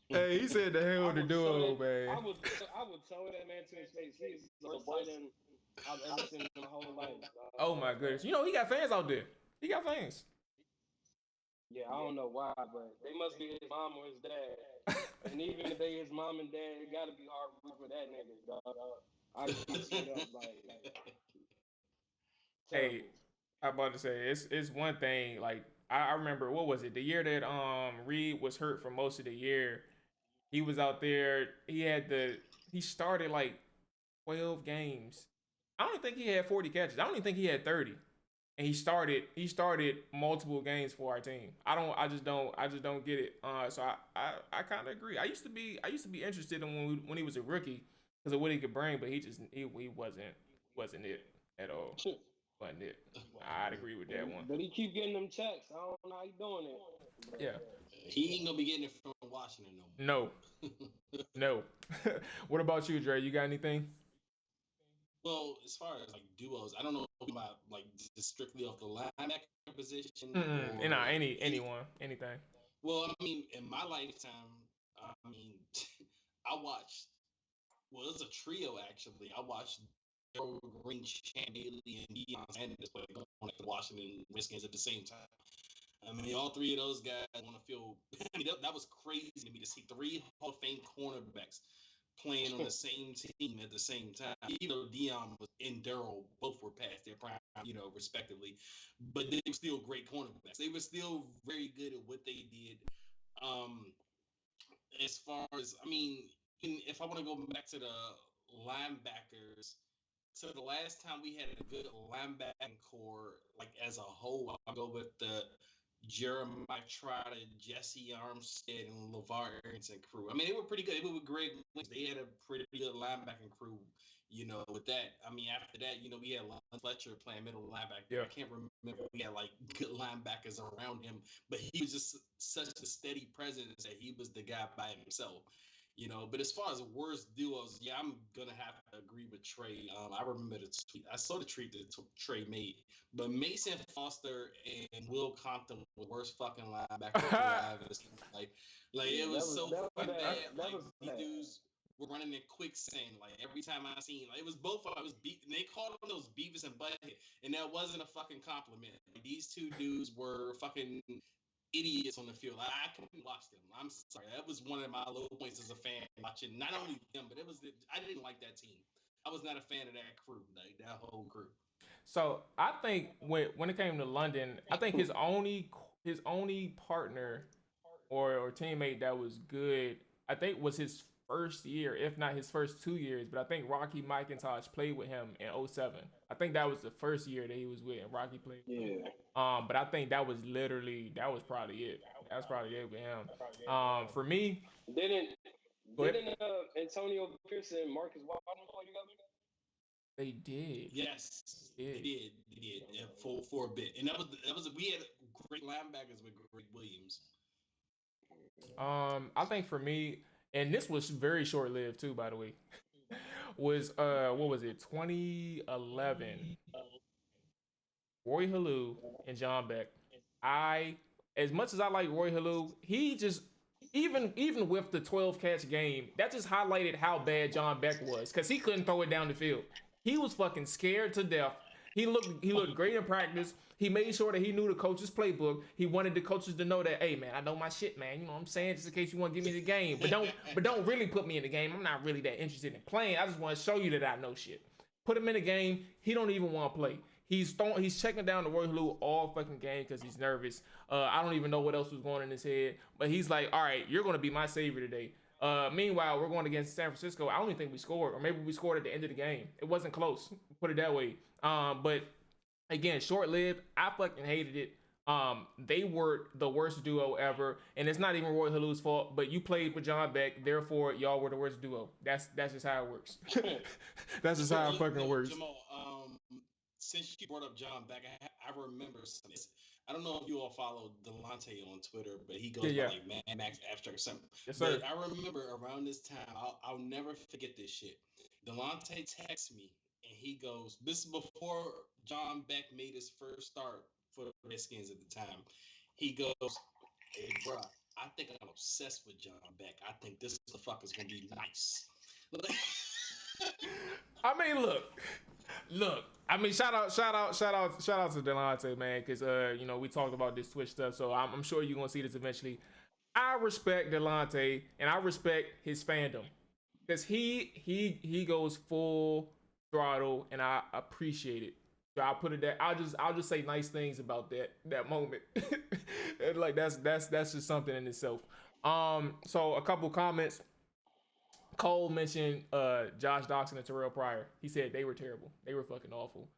Hey, he said the hell with the duo, man. I would tell that man to his face. He's the worst player I've ever seen in my whole life. Oh my goodness. He got fans out there. He got fans. Yeah, I don't know why, but they must be his mom or his dad. And even if they his mom and dad, it gotta be hard for that nigga, dog. I just straight up like Hey, I'm about to say it's one thing. Like I remember, what was it? The year that Reed was hurt for most of the year. He was out there. He started like 12 games. I don't think he had 40 catches. I don't even think he had 30. And he started multiple games for our team. I just don't get it. So I kind of agree. I used to be interested in when he was a rookie because of what he could bring, but he wasn't it at all. Wasn't it? I'd agree with that one. But he keep getting them checks. I don't know how he doing it. But Yeah. He ain't gonna be getting it from Washington no more. No. What about you, Dre? You got anything? Well, as far as like duos, I don't know about like just strictly off the linebacker position. Anyone, anything. Well, I mean, in my lifetime, I mean, I watched. Well, it was a trio actually. I watched Daryl Green, Champ Bailey, and Deion Sanders play going at the Washington Redskins at the same time. I mean, all three of those guys want to feel. I mean, that was crazy to me to see 3 Hall of Fame cornerbacks playing on the same team at the same time. Even though Deion and Daryl both were past their prime, respectively, but they were still great cornerbacks. They were still very good at what they did. As far as, I mean, if I want to go back to the linebackers, so the last time we had a good linebacking core, like as a whole, I'll go with the Jeremiah Trotter, Jesse Armstead, and LeVar Arrington crew. I mean, they were pretty good. They were great. They had a pretty good linebacking crew, with that. I mean, after that, we had Lon Fletcher playing middle linebacker. Yeah. I can't remember. We had, like, good linebackers around him, but he was just such a steady presence that he was the guy by himself. But as far as worst duos, yeah, I'm gonna have to agree with Trey. I remember the tweet. I saw the tweet that Trey made, but Mason Foster and Will Compton were the worst fucking linebackers I've ever seen. Like it was so fucking bad. Like these dudes were running in quicksand. Like every time I seen, like it was both of them. It was and they called them those Beavis and Butthead, and that wasn't a fucking compliment. Like, these two dudes were fucking idiots on the field. I couldn't watch them. I'm sorry. That was one of my low points as a fan watching not only them, but I didn't like that team. I was not a fan of that crew, like that whole crew. So I think when it came to London, I think his only partner or teammate that was good, I think was his first year, if not his first 2 years. But I think Rocky McIntosh played with him in '07. I think that was the first year that he was with and Rocky played. Yeah. But I think that was probably it. That's probably it with him. For me, Didn't go ahead. didn't Antonio Pierce and Marcus Washington play together? They did. Yes, Yeah. they did. They did for a bit, and that was we had great linebackers with Trent Williams. I think for me, and this was very short lived too, by the way, was what was it, 2011? Roy Halou and John Beck. I As much as I like Roy Halou, he just even with the 12 catch game, that just highlighted how bad John Beck was because he couldn't throw it down the field. He was fucking scared to death. He looked great in practice. He made sure that he knew the coach's playbook. He wanted the coaches to know that, hey man, I know my shit, man. You know what I'm saying? Just in case you want to give me the game, but don't really put me in the game. I'm not really that interested in playing. I just want to show you that I know shit. Put him in the game. He don't even want to play. He's checking down the Roy Halou all fucking game because he's nervous. I don't even know what else was going in his head, but he's like, all right, you're going to be my savior today. Meanwhile, we're going against San Francisco. I don't even think we scored, or maybe we scored at the end of the game. It wasn't close, put it that way. But again, short-lived. I fucking hated it. They were the worst duo ever, and it's not even Roy Halou's fault. But you played with John Beck, therefore y'all were the worst duo. That's just how it works. That's just how it fucking works. Jamal, since you brought up John Beck, I remember something. I don't know if you all follow Delonte on Twitter, but he goes by like Mad Max Abstract or something. Yes, sir. But I remember around this time, I'll never forget this shit. Delonte texts me and he goes, this is before John Beck made his first start for the Redskins at the time. He goes, hey, bro, I think I'm obsessed with John Beck. I think this fucker's going to be nice. I mean, look. I mean, shout out to Delonte, man, because we talked about this Twitch stuff, so I'm sure you're gonna see this eventually. I respect Delonte and I respect his fandom because he goes full throttle, and I appreciate it. So I'll put it that I'll just say nice things about that moment. And like that's just something in itself. So a couple comments. Cole mentioned Josh Doxson and Terrell Pryor. He said they were terrible. They were fucking awful.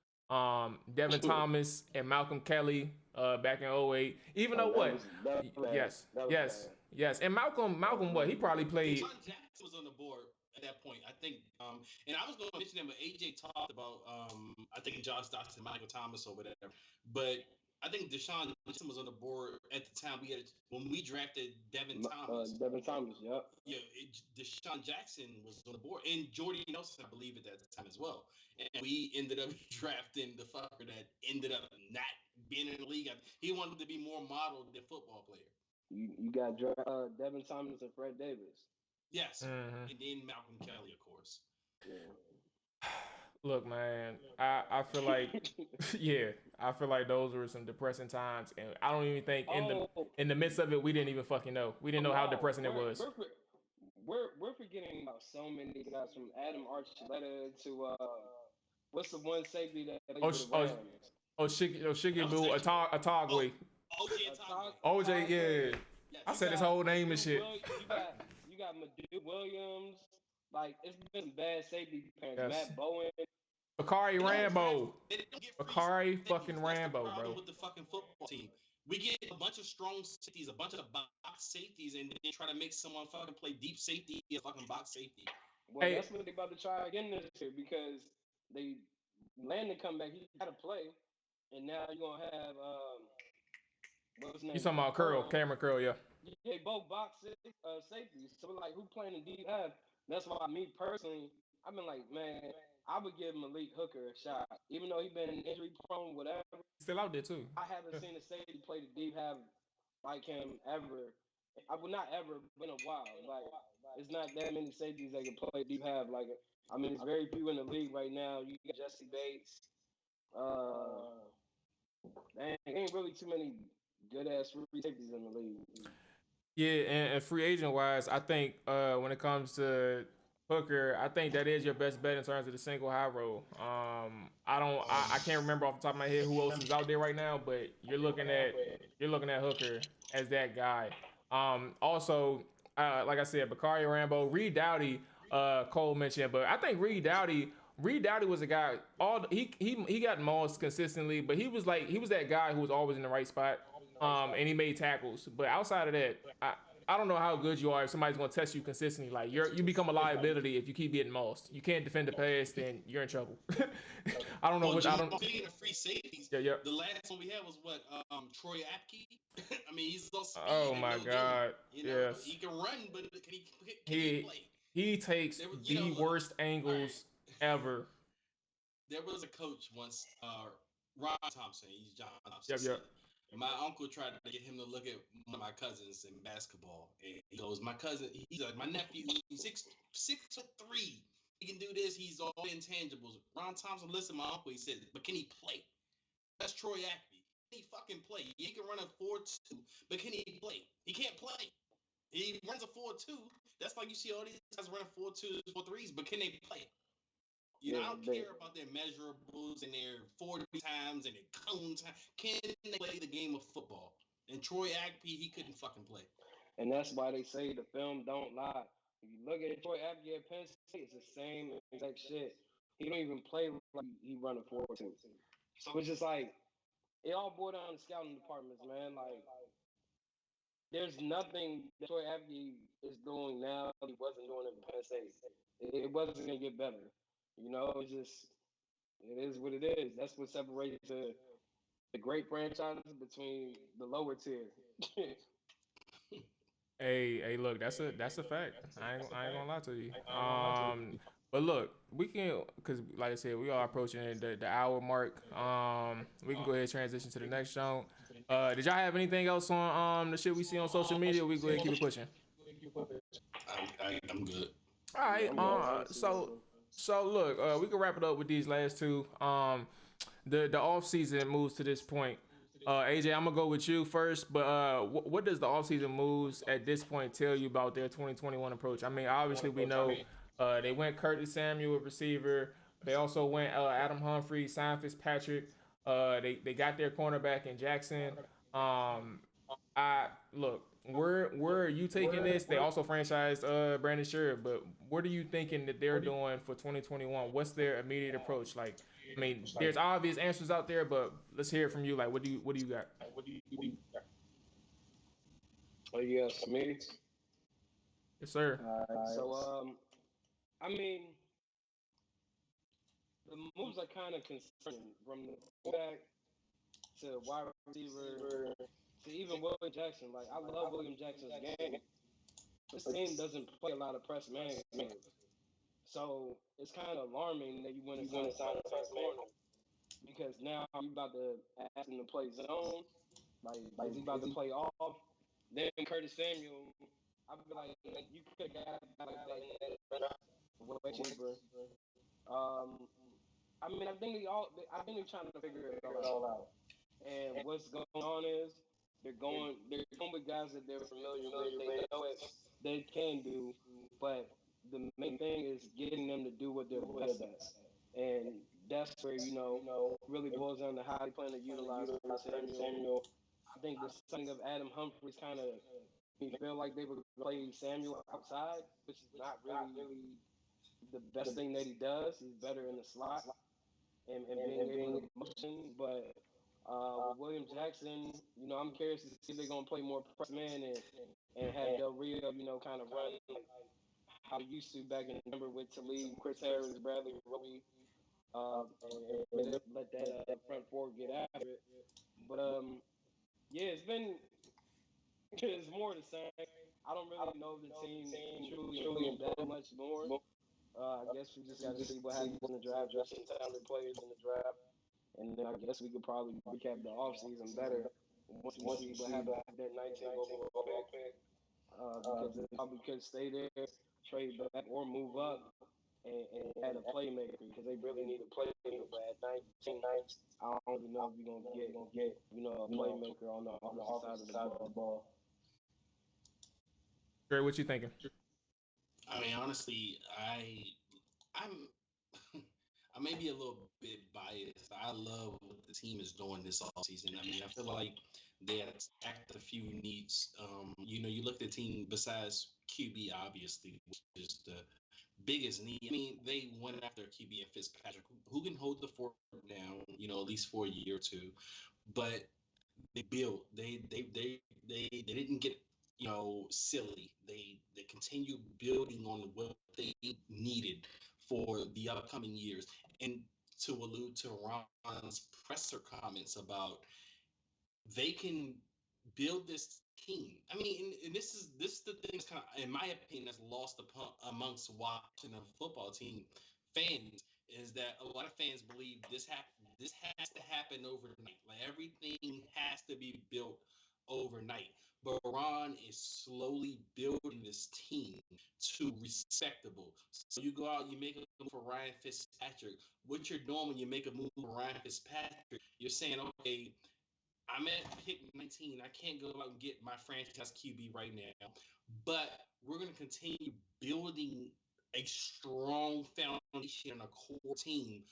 Devin Thomas and Malcolm Kelly back in 2008. Even though what? Yes. And Malcolm what? He probably played. John Jackson was on the board at that point, I think. And I was going to mention him, but AJ talked about I think Josh Doxson, Michael Thomas or whatever. But I think Deshaun Jackson was on the board at the time. When we drafted Devin Thomas. Devin Thomas, yep. Yeah, Deshaun Jackson was on the board, and Jordy Nelson, I believe, at that time as well. And we ended up drafting the fucker that ended up not being in the league. He wanted to be more modeled than football player. You got Devin Thomas and Fred Davis. Yes, and then Malcolm Kelly, of course. Yeah. Look, man, I feel like, I feel like those were some depressing times, and I don't even think in the midst of it, we didn't even fucking know. We didn't know how depressing it was. We're forgetting about so many guys, from Adam Archuleta to what's the one safety that Shiggy Boo Atagwe. OJ, yeah. I said his whole name and shit. You got Madu Williams. Like, it's been some bad safety parents. Yes. Matt Bowen. Bakari Rambo. Bakari fucking Rambo, bro. With the fucking football team. We get a bunch of strong safeties, a bunch of box safeties, and then try to make someone fucking play deep safety, a fucking box safety. Well, that's what they're about to try again this year, because Landon come back, he got to play, and now you're going to have, what's his name? You talking about Cameron Curl, yeah. Yeah, both box safeties. So, like, who playing in deep half? That's why me personally, I've been like, man, I would give Malik Hooker a shot, even though he's been injury prone, whatever. He's still out there too. I haven't seen a safety play the deep half like him ever. I would not ever been a while. Like, it's not that many safeties that can play deep half. Like, I mean, it's very few in the league right now. You got Jesse Bates. There ain't really too many good ass free safeties in the league. Yeah, and free agent wise, I think when it comes to Hooker, I think that is your best bet in terms of the single high roll. I can't remember off the top of my head who else is out there right now, but you're looking at Hooker as that guy. Also, like I said, Bakari Rambo, Reed Doughty, Cole mentioned, but I think Reed Doughty was a guy. He got mauled consistently, but he was that guy who was always in the right spot. And he made tackles. But outside of that, I don't know how good you are if somebody's going to test you consistently. Like you become a liability if you keep getting mossed. You can't defend the pass, then you're in trouble. I don't know what I don't. Speaking of free safeties, Yeah, yeah. the last one we had was what Troy Apke. I mean, he's on speed. Oh And my no God. Good. You know, Yes. he can run, but can he He play? he takes the worst angles ever. There was a coach once, Ron Thompson. He's John Thompson. Yep, yep. My uncle tried to get him to look at one of my cousins in basketball, and he goes, "My cousin, he's like my nephew. He's 6'3". He can do this. He's all intangibles." Ron Thompson listened to my uncle. He said, "But can he play?" That's Troy Apke. Can he fucking play? He can run a 4.2, but can he play? He can't play. He runs a 4.2. That's like you see all these guys running 4.2s, 4.3s, but can they play? You know, I don't care about their measurables and their 40 times and their cone time. Can they play the game of football? And Troy Apke, he couldn't fucking play. And that's why they say the film don't lie. If you look at Troy Apke at Penn State, it's the same exact shit. He don't even play like he run a 4.2. So it's just like, it all boiled down to scouting departments, man. Like, there's nothing that Troy Apke is doing now he wasn't doing at Penn State. It wasn't going to get better. You know, it is what it is. That's what separates the great franchises between the lower tier. Hey, look, that's a fact. I ain't gonna lie to you. But look, we can, cause like I said, we are approaching the hour mark. We can go ahead and transition to the next show. Did y'all have anything else on the shit we see on social media? We go ahead and keep it pushing. I'm good. All right. So look, we can wrap it up with these last two. The off season moves to this point. AJ, I'm gonna go with you first, but what does the offseason moves at this point tell you about their 2021 approach? I mean, obviously we know they went Curtis Samuel at receiver. They also went Adam Humphrey, Ryan Fitzpatrick. They got their cornerback in Jackson. I look, where are you taking this? They also franchised Brandon Sherritt, but what are you thinking that they're doing for 2021? What's their immediate approach? Like, I mean, there's obvious answers out there, but let's hear it from you. Like, what do you got? Oh, you got me? Yes, sir. So, I mean, the moves are kind of concerning from the back to wide receiver to even William Jackson. Like, I love William Jackson's game. This team doesn't play a lot of press man games. So it's kind of alarming that you want to sign a press corner because now you about to ask him to play zone. Like he about to play off. Then Curtis Samuel, I'd be like, you could have got a guy like that in that way cheaper. I mean, I think they're trying to figure it all out. And what's going on is they're going with guys that they're familiar with. They know what they can do, but the main thing is getting them to do what they're best at. And that's where, really boils down to how they plan to utilize Samuel. I think the signing of Adam Humphries kind of made me feel like they would play Samuel outside, which is not really the best thing that he does. He's better in the slot and being able to motion. But with William Jackson, I'm curious to see if they're going to play more press man and have Del Rio, kind of run like how he used to back in November with Talib, Chris Harris, Bradley Roby, and let that front four get after it. But yeah, it's more the same. I don't really know if the team truly that much more. I guess we just got to see what happens in the draft, just some talented players in the draft, and then I guess we could probably recap the offseason better once we see what happened with that 19th overall pick. Because they probably could stay there, trade back, or move up and had a playmaker because they really need a playmaker. But at 19, I don't really know if you're gonna get a playmaker on the offensive side of the ball. Greg, what you thinking? I mean, honestly, I'm I may be a little bit biased. I love what the team is doing this offseason. I mean, I feel like they attacked a few needs. You look at the team besides QB, obviously, which is the biggest need. I mean, they went after QB and Fitzpatrick, who can hold the fort down, at least for a year or two. But they built. They didn't get silly. They continued building on what they needed for the upcoming years. And to allude to Ron's presser comments about they can build this team. I mean, and this is the thing that's kind of, in my opinion, that's lost amongst watching a football team fans is that a lot of fans believe this has to happen overnight. Like everything has to be built overnight. But Ron is slowly building this team to respectable. So you go out, you make a move for Ryan Fitzpatrick. What you're doing when you make a move for Ryan Fitzpatrick, you're saying, okay, I'm at pick 19. I can't go out and get my franchise QB right now. But we're going to continue building a strong foundation and a core team,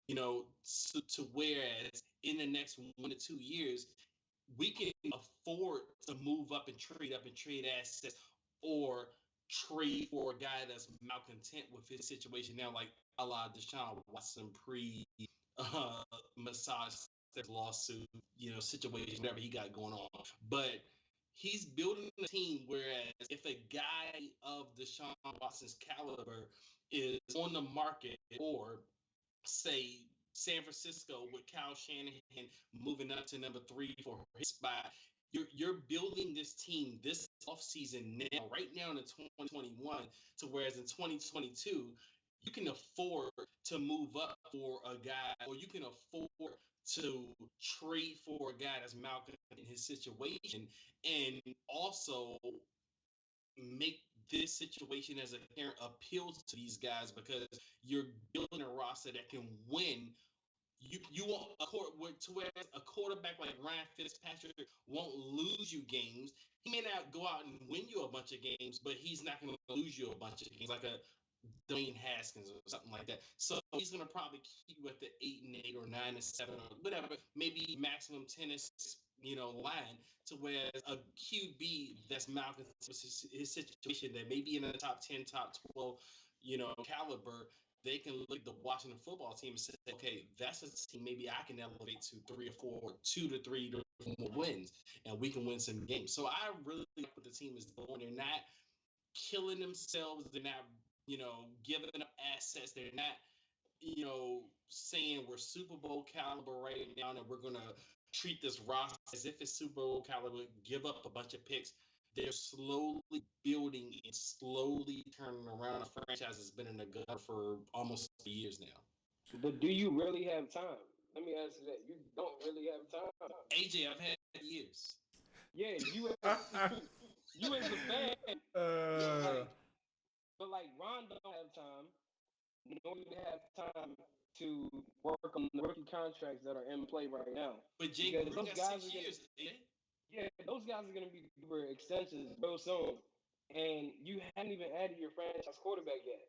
to whereas in the next 1 to 2 years, we can afford to move up and trade assets or trade for a guy that's malcontent with his situation now, like a la Deshaun Watson massage lawsuit, situation, whatever he got going on. But he's building a team, whereas if a guy of Deshaun Watson's caliber is on the market, or say San Francisco with Kyle Shanahan moving up to number 3 for his spot, you're building this team this offseason now, right now in the 2021, to whereas in 2022, you can afford to move up for a guy, or you can afford to trade for a guy that's Malcolm in his situation, and also make this situation as a parent appeal to these guys because you're building a roster that can win. You want a quarterback like Ryan Fitzpatrick won't lose you games. He may not go out and win you a bunch of games, but he's not going to lose you a bunch of games like a Dwayne Haskins or something like that. So he's going to probably keep you at the 8-8 or 9-7 or whatever, maybe maximum 10-6, line, to where a QB that's Malcolm his situation that maybe in the top 10, top 12, caliber, they can look at the Washington football team and say, okay, that's a team maybe I can elevate to 3 or 4, 2 to 3 to 4 wins, and we can win some games. So I really like what the team is doing. They're not killing themselves. They're not, giving up assets. They're not, saying we're Super Bowl caliber right now and we're going to treat this roster as if it's Super Bowl caliber, give up a bunch of picks. They're slowly building and slowly turning around a franchise that's been in the gutter for almost 3 years now. But do you really have time? Let me ask you that. You don't really have time. AJ, I've had years. Yeah, you as a fan. But Ron don't have time, nor do you have time to work on the rookie contracts that are in play right now. But Jake, those guys are years. Yeah, those guys are going to be for extensions real soon, and you haven't even added your franchise quarterback yet.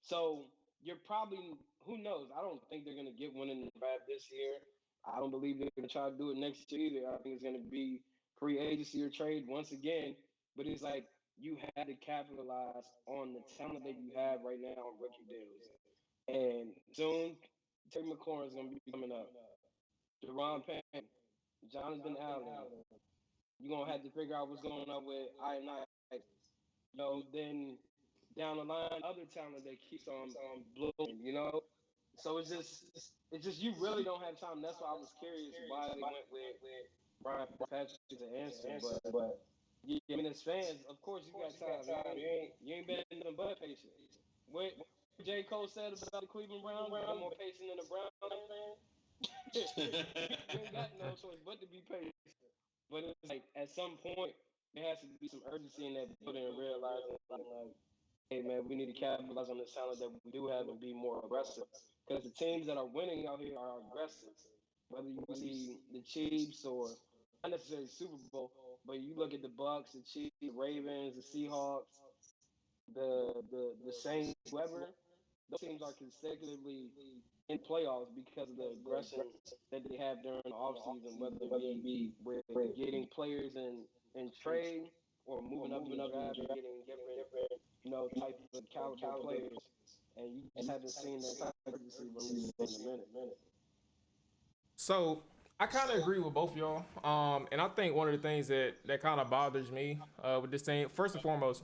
So you're probably, who knows? I don't think they're going to get one in the draft this year. I don't believe they're going to try to do it next year either. I think it's going to be free agency or trade once again. But it's like you had to capitalize on the talent that you have right now on rookie deals. And soon, Terry McLaurin's going to be coming up. Deron Payne, Jonathan Allen. You're going to have to figure out what's going on with I. Then down the line, other talent that keeps on blooming, So it's just you really don't have time. That's why I was curious why they went with Ryan Fitzpatrick to answer. But yeah, I mean, as fans, of course you got time. You ain't been nothing but patient. What J. Cole said about the Cleveland Browns, I'm more patient than the Browns fan. You ain't got no choice but to be patient. But it's like at some point there has to be some urgency in that building and realizing hey man, we need to capitalize on the talent that we do have and be more aggressive. Because the teams that are winning out here are aggressive. Whether you see the Chiefs or not necessarily Super Bowl, but you look at the Bucks, the Chiefs, the Ravens, the Seahawks, the Saints, whoever, those teams are consecutively in playoffs because of the aggression that they have during the offseason, whether it be with getting players in trade or moving up in the draft and getting different, type of caliber players. And you just haven't seen that type of urgency from this in a minute. So I kind of agree with both of y'all. And I think one of the things that kind of bothers me with this thing, first and foremost,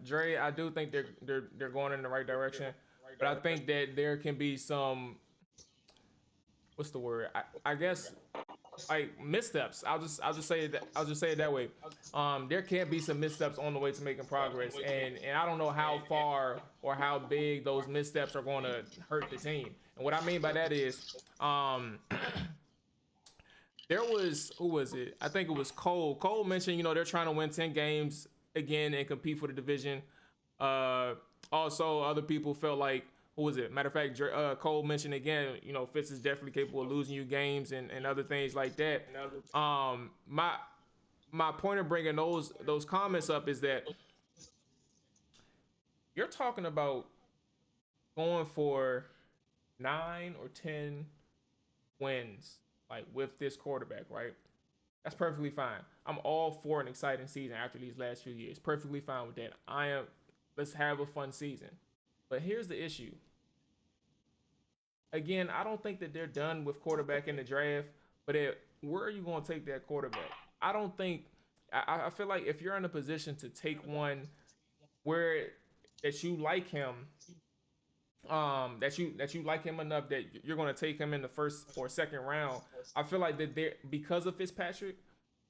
Dre, I do think they're going in the right direction, but I think that there can be some, what's the word? I guess like missteps. I'll just say it that way. There can be some missteps on the way to making progress, and I don't know how far or how big those missteps are going to hurt the team. And what I mean by that is, there was, who was it? I think it was Cole. Cole mentioned, they're trying to win 10 games again and compete for the division. Also, other people felt like, who was it? Matter of fact, Cole mentioned again, Fitz is definitely capable of losing you games and other things like that. My point of bringing those comments up is that you're talking about going for 9 or 10 wins, like with this quarterback, right? That's perfectly fine. I'm all for an exciting season after these last few years. Perfectly fine with that. Let's have a fun season. But here's the issue. Again, I don't think that they're done with quarterback in the draft, but where are you going to take that quarterback? I don't think, I feel like if you're in a position to take one where that you like him, that you like him enough that you're going to take him in the first or second round, I feel like that because of Fitzpatrick,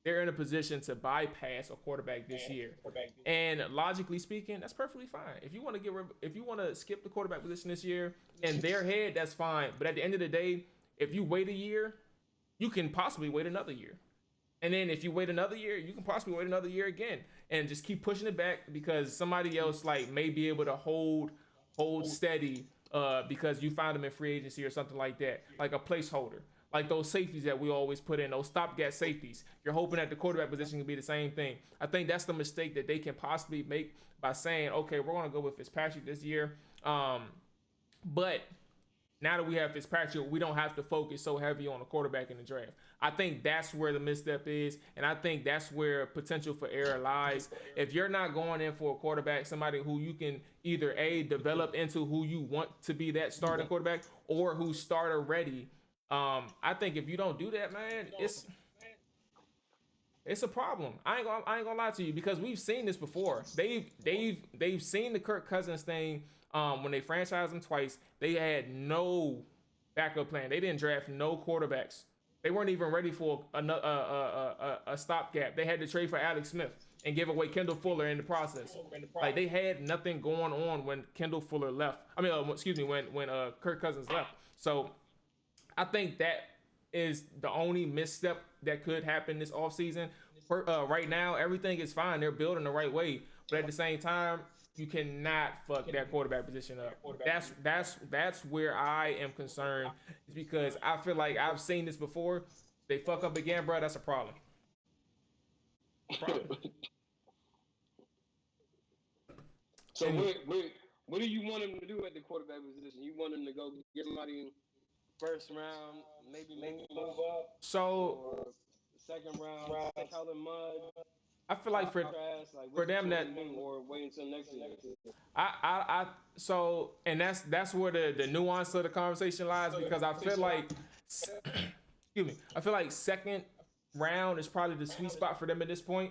they're in a position to bypass a quarterback this year. And logically speaking, that's perfectly fine. If you want to skip the quarterback position this year, in their head, that's fine. But at the end of the day, if you wait a year, you can possibly wait another year. And then if you wait another year, you can possibly wait another year again and just keep pushing it back because somebody else may be able to hold steady because you found them in free agency or something like that, like a placeholder. Like those safeties that we always put in, those stopgap safeties. You're hoping that the quarterback position can be the same thing. I think that's the mistake that they can possibly make by saying, okay, we're going to go with Fitzpatrick this year. But now that we have Fitzpatrick, we don't have to focus so heavy on the quarterback in the draft. I think that's where the misstep is, and I think that's where potential for error lies. If you're not going in for a quarterback, somebody who you can either develop into who you want to be that starting quarterback or who's starter ready, I think if you don't do that, man, it's a problem. I ain't gonna lie to you because we've seen this before. They've seen the Kirk Cousins thing. When they franchised him twice, they had no backup plan. They didn't draft no quarterbacks. They weren't even ready for a stopgap. They had to trade for Alex Smith and give away Kendall Fuller in the process. Like they had nothing going on when Kendall Fuller left. When Kirk Cousins left. So I think that is the only misstep that could happen this offseason. Right now, everything is fine. They're building the right way. But at the same time, you cannot fuck that quarterback position up. That's where I am concerned. Is because I feel like I've seen this before. They fuck up again, bro. That's a problem. So what do you want him to do at the quarterback position? You want him to go get somebody first round, maybe move up? So second round, take out the mud. I feel like for them that or wait until next year. So that's where the nuance of the conversation lies because I feel like I feel like second round is probably the sweet spot for them at this point.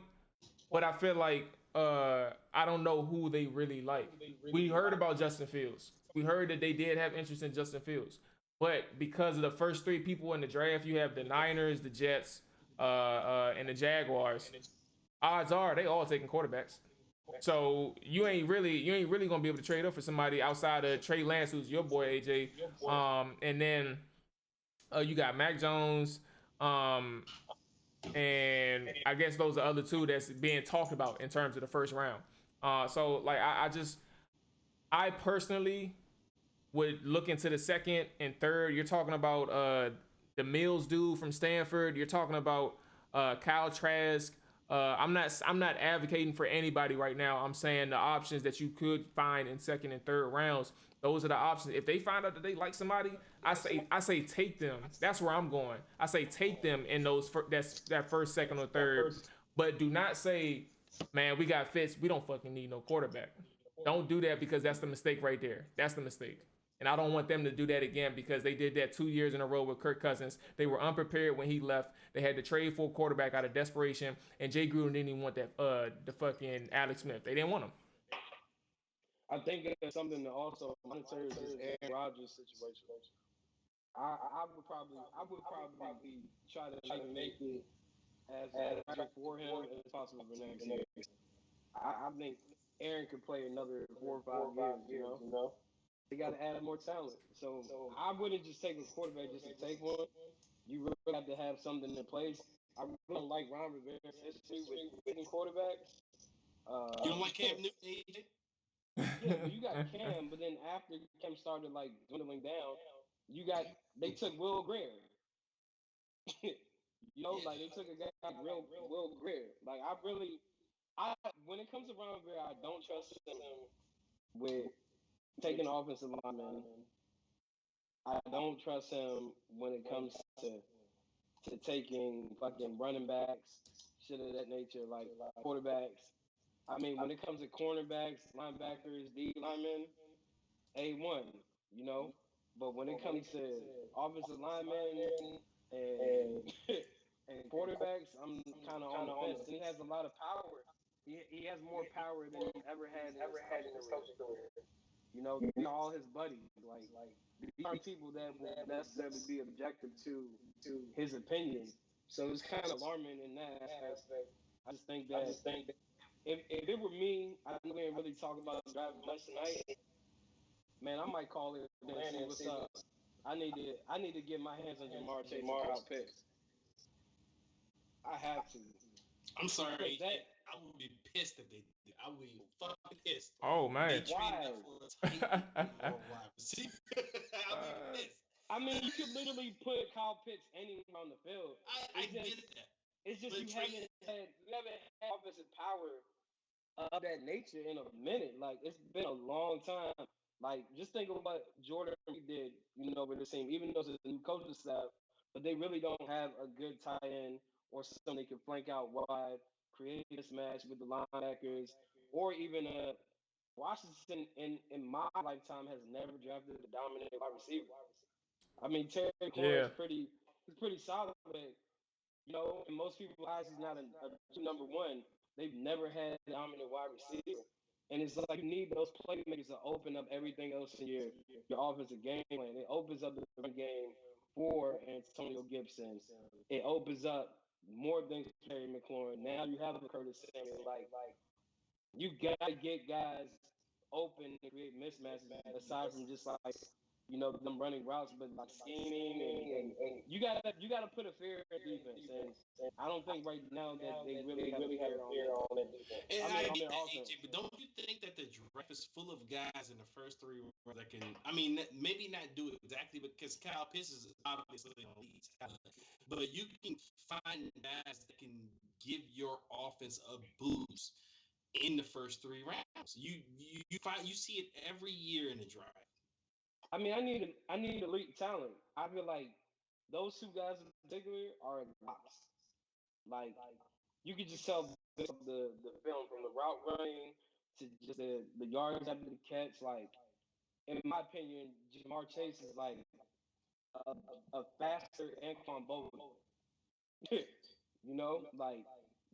But I feel like I don't know who they really like. We heard about Justin Fields. We heard that they did have interest in Justin Fields. But because of the first three people in the draft, you have the Niners, the Jets, and the Jaguars. Odds are they all taking quarterbacks. So you ain't really gonna be able to trade up for somebody outside of Trey Lance, who's your boy AJ. And then you got Mac Jones, and I guess those are other two that's being talked about in terms of the first round. So like I personally would look into the second and third. You're talking about the Mills dude from Stanford. You're talking about Kyle Trask. I'm not advocating for anybody right now. I'm saying the options that you could find in second and third rounds. Those are the options. If they find out that they like somebody, I say take them. That's where I'm going. I say take them in that first, second, or third. But do not say, man, we got Fitz. We don't fucking need no quarterback. Don't do that because that's the mistake right there. That's the mistake. And I don't want them to do that again because they did that 2 years in a row with Kirk Cousins. They were unprepared when he left. They had to trade for a quarterback out of desperation, and Jay Gruden didn't even want that the fucking Alex Smith. They didn't want him. I think it's something to also monitor is this Aaron Rodgers situation. I would probably try to make it as better for him as possible for next year. I think Aaron could play another 4 or 5 years. They got to add more talent. So I wouldn't just take a quarterback just to take one. You really have to have something in place. I really don't like Ron Rivera's history with picking quarterbacks. You don't like Cam Newton, AJ? Yeah, but you got Cam, but then after Cam started like dwindling down, they took Will Greer. Like they took a guy like real Will Greer. Like I when it comes to Ron Rivera, I don't trust him with taking offensive linemen. I don't trust him when it comes to taking fucking running backs, shit of that nature, like quarterbacks. I mean, when it comes to cornerbacks, linebackers, D linemen, A1, you know. But when it comes to offensive linemen and and quarterbacks, I'm kind of on the fence. And he has a lot of power. He has more power than he's ever had in his coaching career. They're all his buddies. Like these aren't people that will necessarily be objective to his opinion. So it's kind of alarming in that aspect. I just think that if it were me, I know we didn't really talk about the draft much tonight. Man, I might call it and see what's up. I need to get my hands on Jamar Chase and Kyle Pitts. I have to. I'm sorry, AJ. I would be pissed if they did. I would be fucking pissed. Oh man. They traded up for a tight end wide receiver. I'd be pissed. I mean, you could literally put Kyle Pitts anywhere on the field. I get that. It's just you haven't had offensive power of that nature in a minute. Like it's been a long time. Like just think of what Jordan did, with the team, even though it's a new coaching staff, but they really don't have a good tie-in or something they can flank out wide, create a mismatch with the linebackers, or even Washington in my lifetime has never drafted a dominant wide receiver. I mean, Terry McLaurin he's pretty solid, but in most people's eyes, he's not a number one. They've never had a dominant wide receiver. And it's like you need those playmakers to open up everything else in your offensive game plan. It opens up the run game for Antonio Gibson. It opens up more things for Terry McLaurin. Now you have a Curtis Samuel. Like you gotta get guys open and create mismatches aside from just like them running routes, but like scheming and you gotta put a fear in defense. And I don't think right now that they really have a fear on it. And I get that, AJ, but don't you think that the draft is full of guys in the first 3 rounds that can, I mean, maybe not do it exactly because Kyle Pitts is obviously an elite talent, but you can find guys that can give your offense a boost in the first 3 rounds. You see it every year in the draft. I mean, I need elite talent. I feel like those 2 guys in particular are locks. Like you could just tell the film from the route running to just the yards after the catch. Like in my opinion, Jamar Chase is like a faster Anquan Bolden. Like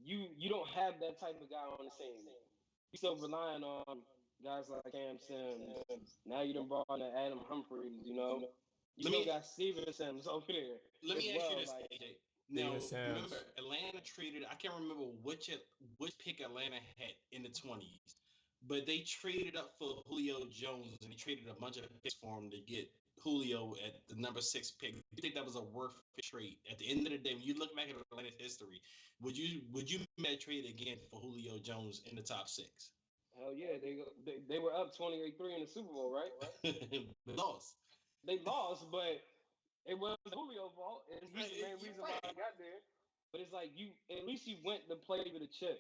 you don't have that type of guy on the scene. You still relying on guys like Cam Sims. Now you done brought in Adam Humphries. You still got Steven Sims over there. Let me ask you this, AJ. Now, Steven remember, Atlanta traded, I can't remember which pick Atlanta had in the 20s, but they traded up for Julio Jones, and they traded a bunch of picks for him to get Julio at the number 6 pick. Do you think that was a worth it trade? At the end of the day, when you look back at Atlanta's history, would you make that trade again for Julio Jones in the top 6? Hell yeah, they were up 28-3 in the Super Bowl, right? But lost. They lost, but it wasn't Julio's fault. He's the main reason why they got there. But it's like you at least you went to play with a chip.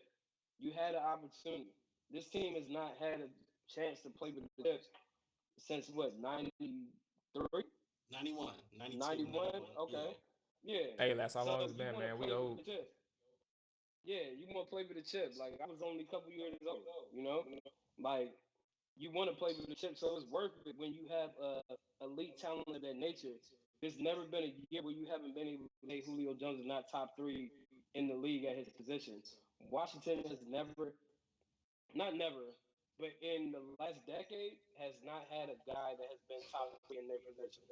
You had an opportunity. This team has not had a chance to play with the chip since what, 93? 91, 92, 91? 91. Okay. Yeah. Hey, that's how So long it's you been, want to man. We play with old. the chip. Yeah, you want to play with the chip. Like I was only a couple years old, you know? Like you want to play with the chip, so it's worth it when you have elite talent of that nature. There's never been a year where you haven't been able to say Julio Jones is not top three in the league at his position. Washington has never, not never, but in the last decade, has not had a guy that has been top three in their position.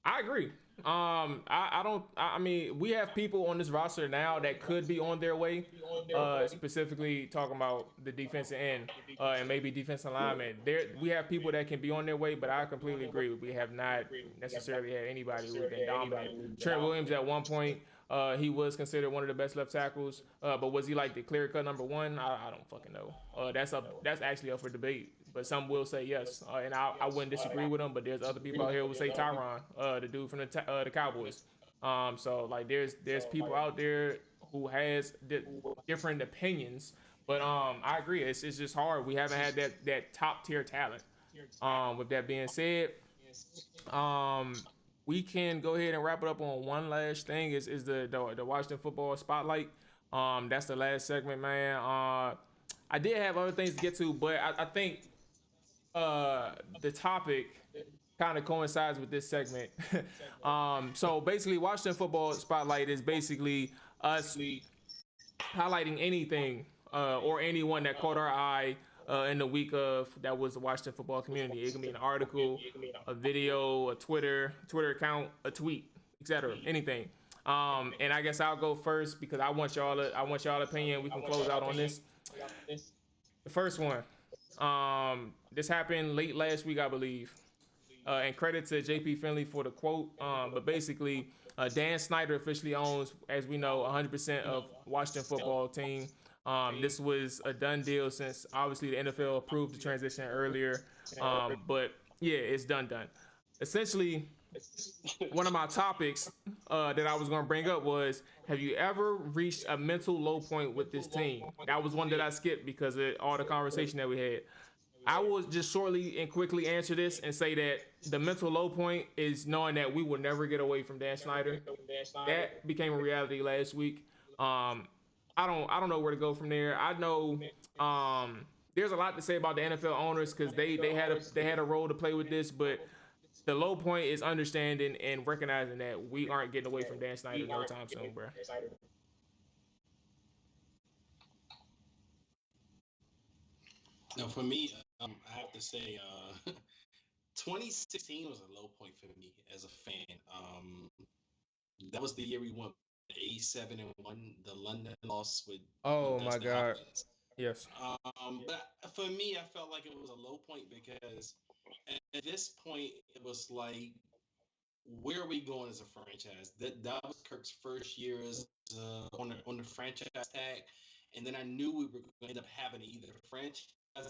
I agree. I don't. I mean, we have people on this roster now that could be on their way. Specifically talking about the defensive end and maybe defensive lineman. We have people that can be on their way, but I completely agree. We have not necessarily had anybody who's been dominant. Trent Williams at one point, he was considered one of the best left tackles, but was he like the clear cut number one? I don't fucking know. That's actually up for debate. But some will say yes, and I wouldn't disagree with them. But there's other people out here who will say Tyron, the dude from the Cowboys. So like there's people out there who has different opinions. But I agree. It's just hard. We haven't had that top tier talent. With that being said, we can go ahead and wrap it up on one last thing. Is the Washington football spotlight. That's the last segment, man. I did have other things to get to, but I think the topic kind of coincides with this segment. So basically, Washington football spotlight is basically us highlighting anything or anyone that caught our eye in the week of that was the Washington football community. It can be an article, a video, a Twitter account, a tweet, etc. Anything. And I guess I'll go first because I want y'all opinion. We can close out on this. The first one. This happened late last week, I believe. And credit to JP Finley for the quote. But basically, Dan Snyder officially owns, as we know, 100% of Washington football team. This was a done deal since obviously the NFL approved the transition earlier. But yeah, it's done. Essentially, one of my topics that I was going to bring up was, have you ever reached a mental low point with this team? That was one that I skipped because of all the conversation that we had. I will just shortly and quickly answer this and say that the mental low point is knowing that we will never get away from Dan Snyder. That became a reality last week. I don't know where to go from there. I know there's a lot to say about the NFL owners because they had a role to play with this, but the low point is understanding and recognizing that we aren't getting away from Dan Snyder no time soon, bro. Now, for me, I have to say, 2016 was a low point for me as a fan. That was the year we went 87-1, the London loss with Oh my Dustin God. Hopkins. Yes. But for me, I felt like it was a low point because at this point, it was like, where are we going as a franchise? That was Kirk's first year as on the franchise tag, and then I knew we were going to end up having to either franchise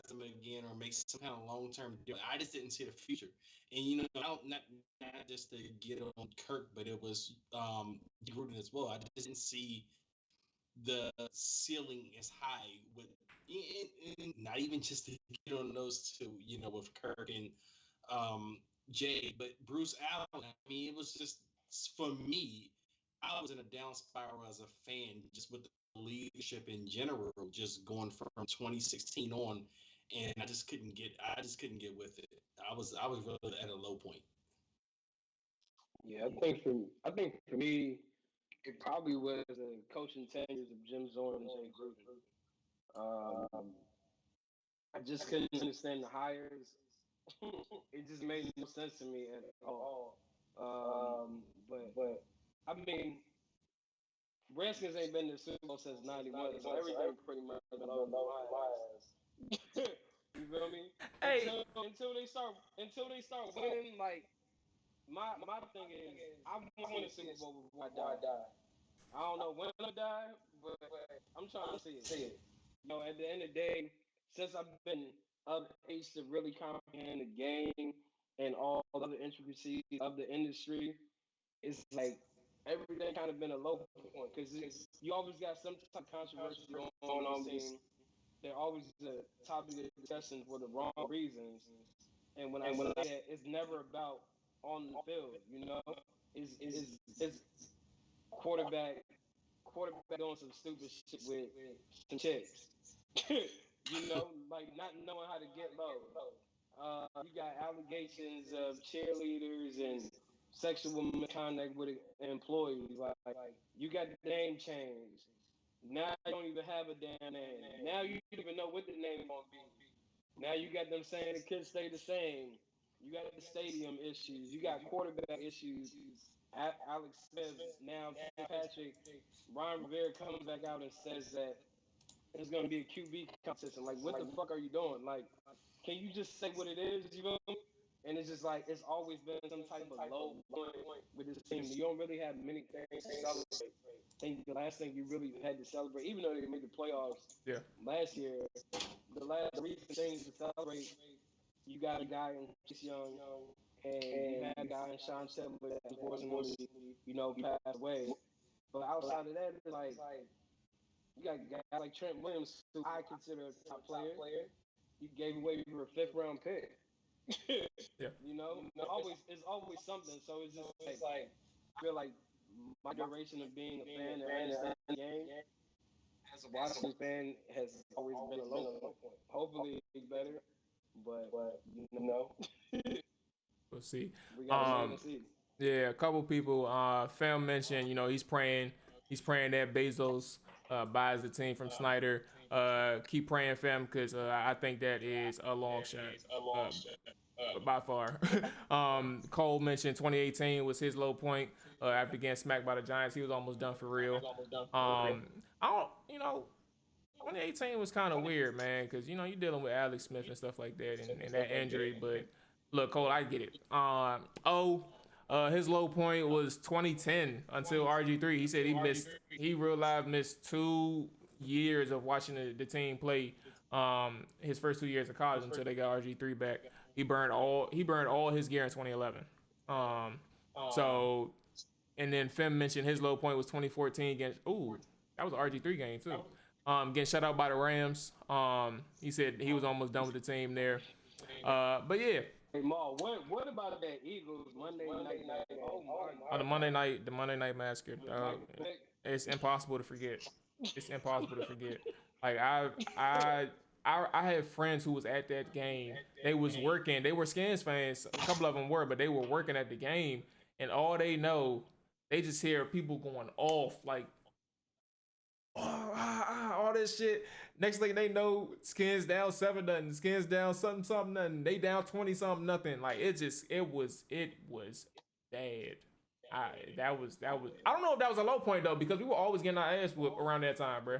them again or make some kind of long-term deal. I just didn't see the future, and not just to get on Kirk, but it was Gruden as well. I just didn't see the ceiling as high with, and not even just to get on those two, with Kirk and Jay, but Bruce Allen. I mean, it was just, for me, I was in a down spiral as a fan, just with the leadership in general, just going from 2016 on, and I just couldn't get with it. I was really at a low point. Yeah, I think for me, it probably was the coaching tenures of Jim Zorn and Jay Gruden. I just couldn't understand the hires. It just made no sense to me at all. But I mean, Redskins ain't been to the Super Bowl since '91, so everything pretty much been on my ass. You feel me? Hey. Until they start winning, like my thing is, I want to win a Super Bowl before I die. I don't know when I die, but I'm trying to see it. at the end of the day, since I've been of age to really comprehend the game and all the other intricacies of the industry, it's like everything kind of been a low point because you always got some type of controversy going on with this. There always a topic of discussion for the wrong reasons. And when I say that, it's never about on the field. It's quarterback doing some stupid shit with some chicks. Like not knowing how to get low. You got allegations of cheerleaders and sexual misconduct with employees. Like you got the name changed. Now you don't even have a damn name. Now you don't even know what the name gonna be. Now you got them saying the kids stay the same. You got the stadium issues. You got quarterback issues. Alex Smith, now Fitzpatrick, Ryan Rivera comes back out and says that it's going to be a QB competition. Like, what the fuck are you doing? Like, can you just say what it is? You know? And it's just like it's always been some type of low point with this team. You don't really have many things to celebrate. I think the last thing you really had to celebrate, even though they made the playoffs last year, the last recent things to celebrate, you got a guy in Chase Young, and you had a guy in Sean Taylor that unfortunately, passed away. But outside of that, it's like you got guys like Trent Williams, who I consider a top player. You gave away for a 5th-round pick. Yeah. It's always something. So it's just like I feel like my duration of being a fan and understanding the game as a Washington fan has always been a low point. Hopefully it's better, but We'll see. we gotta see. Yeah, a couple people. Fam mentioned, he's praying that Bezos buys the team from Snyder. Keep praying, fam, because I think that is a long shot. By far. Cole mentioned 2018 was his low point after getting smacked by the Giants. He was almost done for real. 2018 was kind of weird, man, because you're dealing with Alex Smith and stuff like that, and that injury. But look, Cole, I get it. His low point was 2010 until RG3. He said he real life missed 2 years of watching the team play. His first 2 years of college until they got RG3 back. He burned all his gear in 2011. And then Fem mentioned his low point was 2014 against. That was an RG3 game too. Getting shut out by the Rams. He said he was almost done with the team there. But yeah. Hey Ma, what about that Eagles Monday night? The Monday night massacre. It's impossible to forget. Like I had friends who was at that game. They was working. They were Skins fans. A couple of them were, but they were working at the game, and all they know, they just hear people going off like, all this shit. Next thing they know, Skins down 7-0. Skins down something. They down 20-something. Like it was bad. I don't know if that was a low point though, because we were always getting our ass whooped around that time, bro.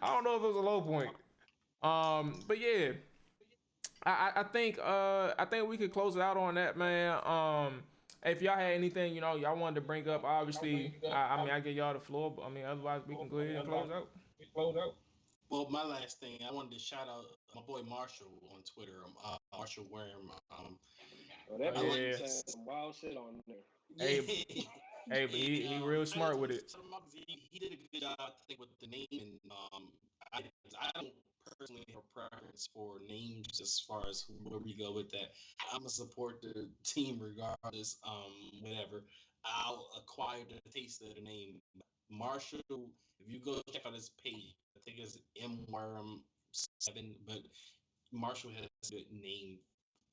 I don't know if it was a low point. But yeah, I think we could close it out on that, man. If y'all had anything, y'all wanted to bring up, obviously, I give y'all the floor, but otherwise we can go ahead and close out. Well, my last thing, I wanted to shout out my boy Marshall on Twitter. Marshall Worm. Some wild shit on there. Hey, but he real smart with it. He did a good job, I think, with the name. And I don't personally have a preference for names as far as where we go with that. I'm gonna support the team regardless. Whatever. I'll acquire the taste of the name. Marshall, if you go check out his page, I think it's MWorm7, but Marshall has a good name.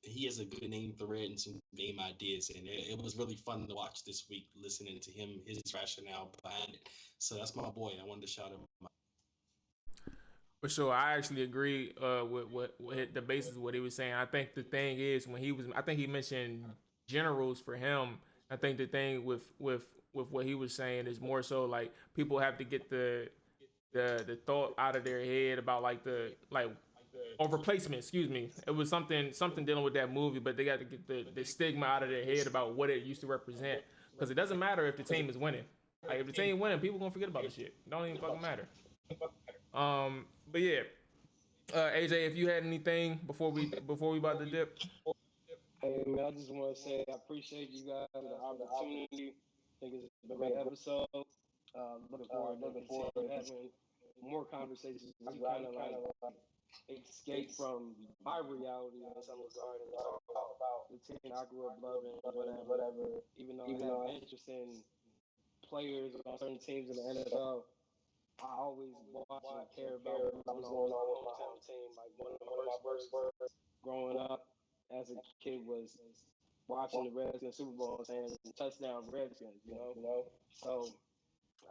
He has a good name thread and some game ideas, and it was really fun to watch this week, listening to him, his rationale behind it. So that's my boy. I wanted to shout him out. For sure, I actually agree with the basis of what he was saying. I think the thing is I think he mentioned generals for him. I think the thing with what he was saying is more so like people have to get the thought out of their head about or replacement, excuse me. It was something dealing with that movie, but they got to get the stigma out of their head about what it used to represent. Because it doesn't matter if the team is winning. Like if the team winning, people gonna forget about the shit. It don't even fucking matter. But yeah, AJ, if you had anything before we about to dip. Hey man, I just want to say I appreciate you guys for the opportunity. I think it's a great episode. Looking forward to continue having more conversations. We kind of like escape from my reality in some regard and talk about the team I grew up loving, whatever. Even though I have interest in players on certain teams in the NFL, I always watch and care about what's going on with my hometown team. Like one of my first words growing up as a kid was watching the Redskins Super Bowl and saying touchdown Redskins, you know. So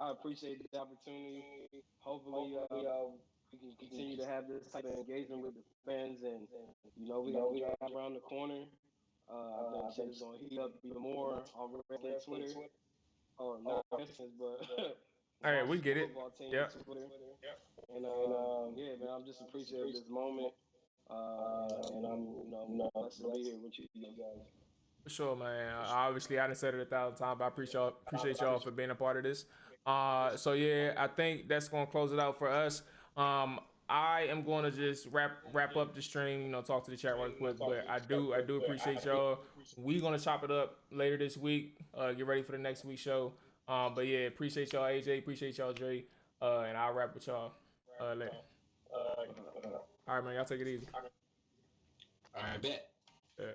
I appreciate the opportunity. Hopefully, we can continue to have this type of engagement with the fans, and we got the draft around the corner. I think shit is gonna heat up even more on Redskins Twitter, or not Redskins, but All right, we get Washington it. football team Yep. Twitter. And yeah, man, I'm just appreciative of this moment. And I'm blessed to be here with you guys. For sure, man. Obviously, I done said it 1,000 times, but I appreciate y'all for being a part of this. So yeah, I think that's gonna close it out for us. I am going to just wrap up the stream. Talk to the chat right quick, but I do appreciate y'all. We gonna chop it up later this week. Get ready for the next week's show. But yeah, appreciate y'all, AJ. Appreciate y'all, Dre. And I'll wrap with y'all later. All right, man. Y'all take it easy. All right, bet. Yeah.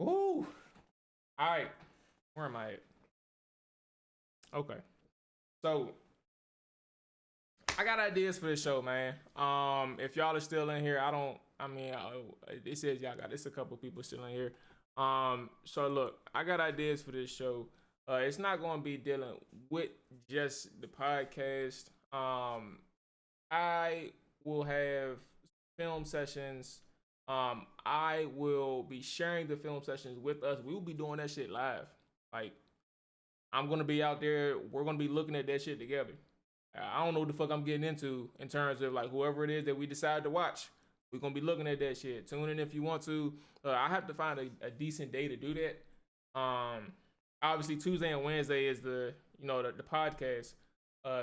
Ooh. All right. Where am I at? Okay. So I got ideas for this show, man. If y'all are still in here, it says y'all got. It's a couple people still in here. So look, I got ideas for this show. It's not going to be dealing with just the podcast. I will have film sessions. I will be sharing the film sessions with us. We will be doing that shit live. Like, I'm gonna be out there. We're gonna be looking at that shit together. I don't know what the fuck I'm getting into in terms of like whoever it is that we decide to watch. We're gonna be looking at that shit. Tune in if you want to. I have to find a decent day to do that. Obviously Tuesday and Wednesday is the podcast.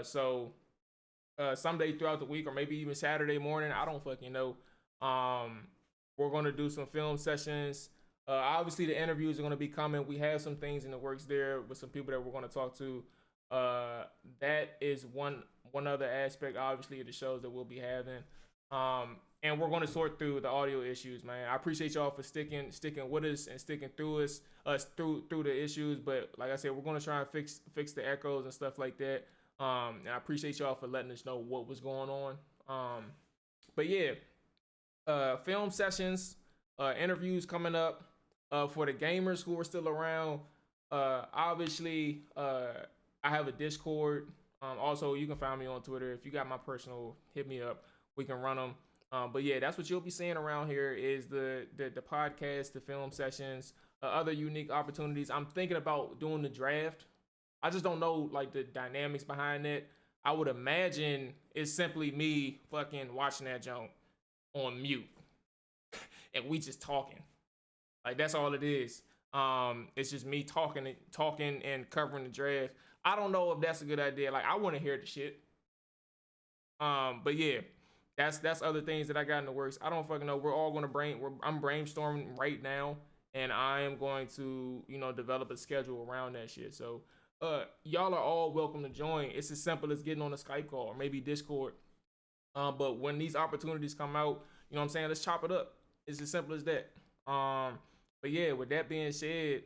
So someday throughout the week or maybe even Saturday morning, I don't fucking know. We're gonna do some film sessions. Obviously the interviews are gonna be coming. We have some things in the works there with some people that we're gonna talk to. That is one other aspect, obviously, of the shows that we'll be having. And we're going to sort through the audio issues, man. I appreciate y'all for sticking with us and sticking through through the issues. But like I said, we're going to try and fix the echoes and stuff like that. And I appreciate y'all for letting us know what was going on. But yeah, film sessions, interviews coming up for the gamers who are still around. Obviously, I have a Discord. Also, you can find me on Twitter. If you got my personal, hit me up. We can run them. But yeah, that's what you'll be seeing around here is the podcast, the film sessions, other unique opportunities. I'm thinking about doing the draft. I just don't know like the dynamics behind it. I would imagine it's simply me fucking watching that junk on mute, and we just talking. Like that's all it is. It's just me talking and covering the draft. I don't know if that's a good idea. Like I want to hear the shit. But yeah. That's other things that I got in the works. I don't fucking know. We're all gonna I'm brainstorming right now, and I am going to develop a schedule around that shit. So y'all are all welcome to join. It's as simple as getting on a Skype call or maybe Discord. But when these opportunities come out, you know what I'm saying, let's chop it up. It's as simple as that. But yeah, with that being said,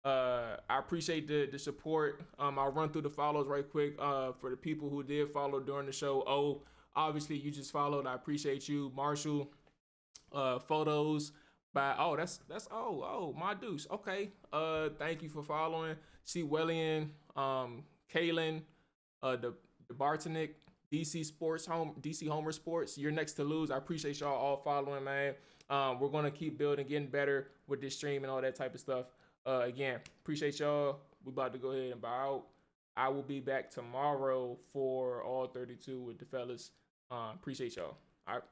I appreciate the support. I'll run through the follows right quick. For the people who did follow during the show. Obviously, you just followed. I appreciate you, Marshall. Photos by that's my deuce. Okay. Thank you for following. C. Wellian, Kalen, the Bartonic, DC Homer Sports. You're next to lose. I appreciate y'all all following, man. We're gonna keep building, getting better with this stream and all that type of stuff. Again, appreciate y'all. We about to go ahead and bow out. I will be back tomorrow for all 32 with the fellas. Appreciate y'all. All right.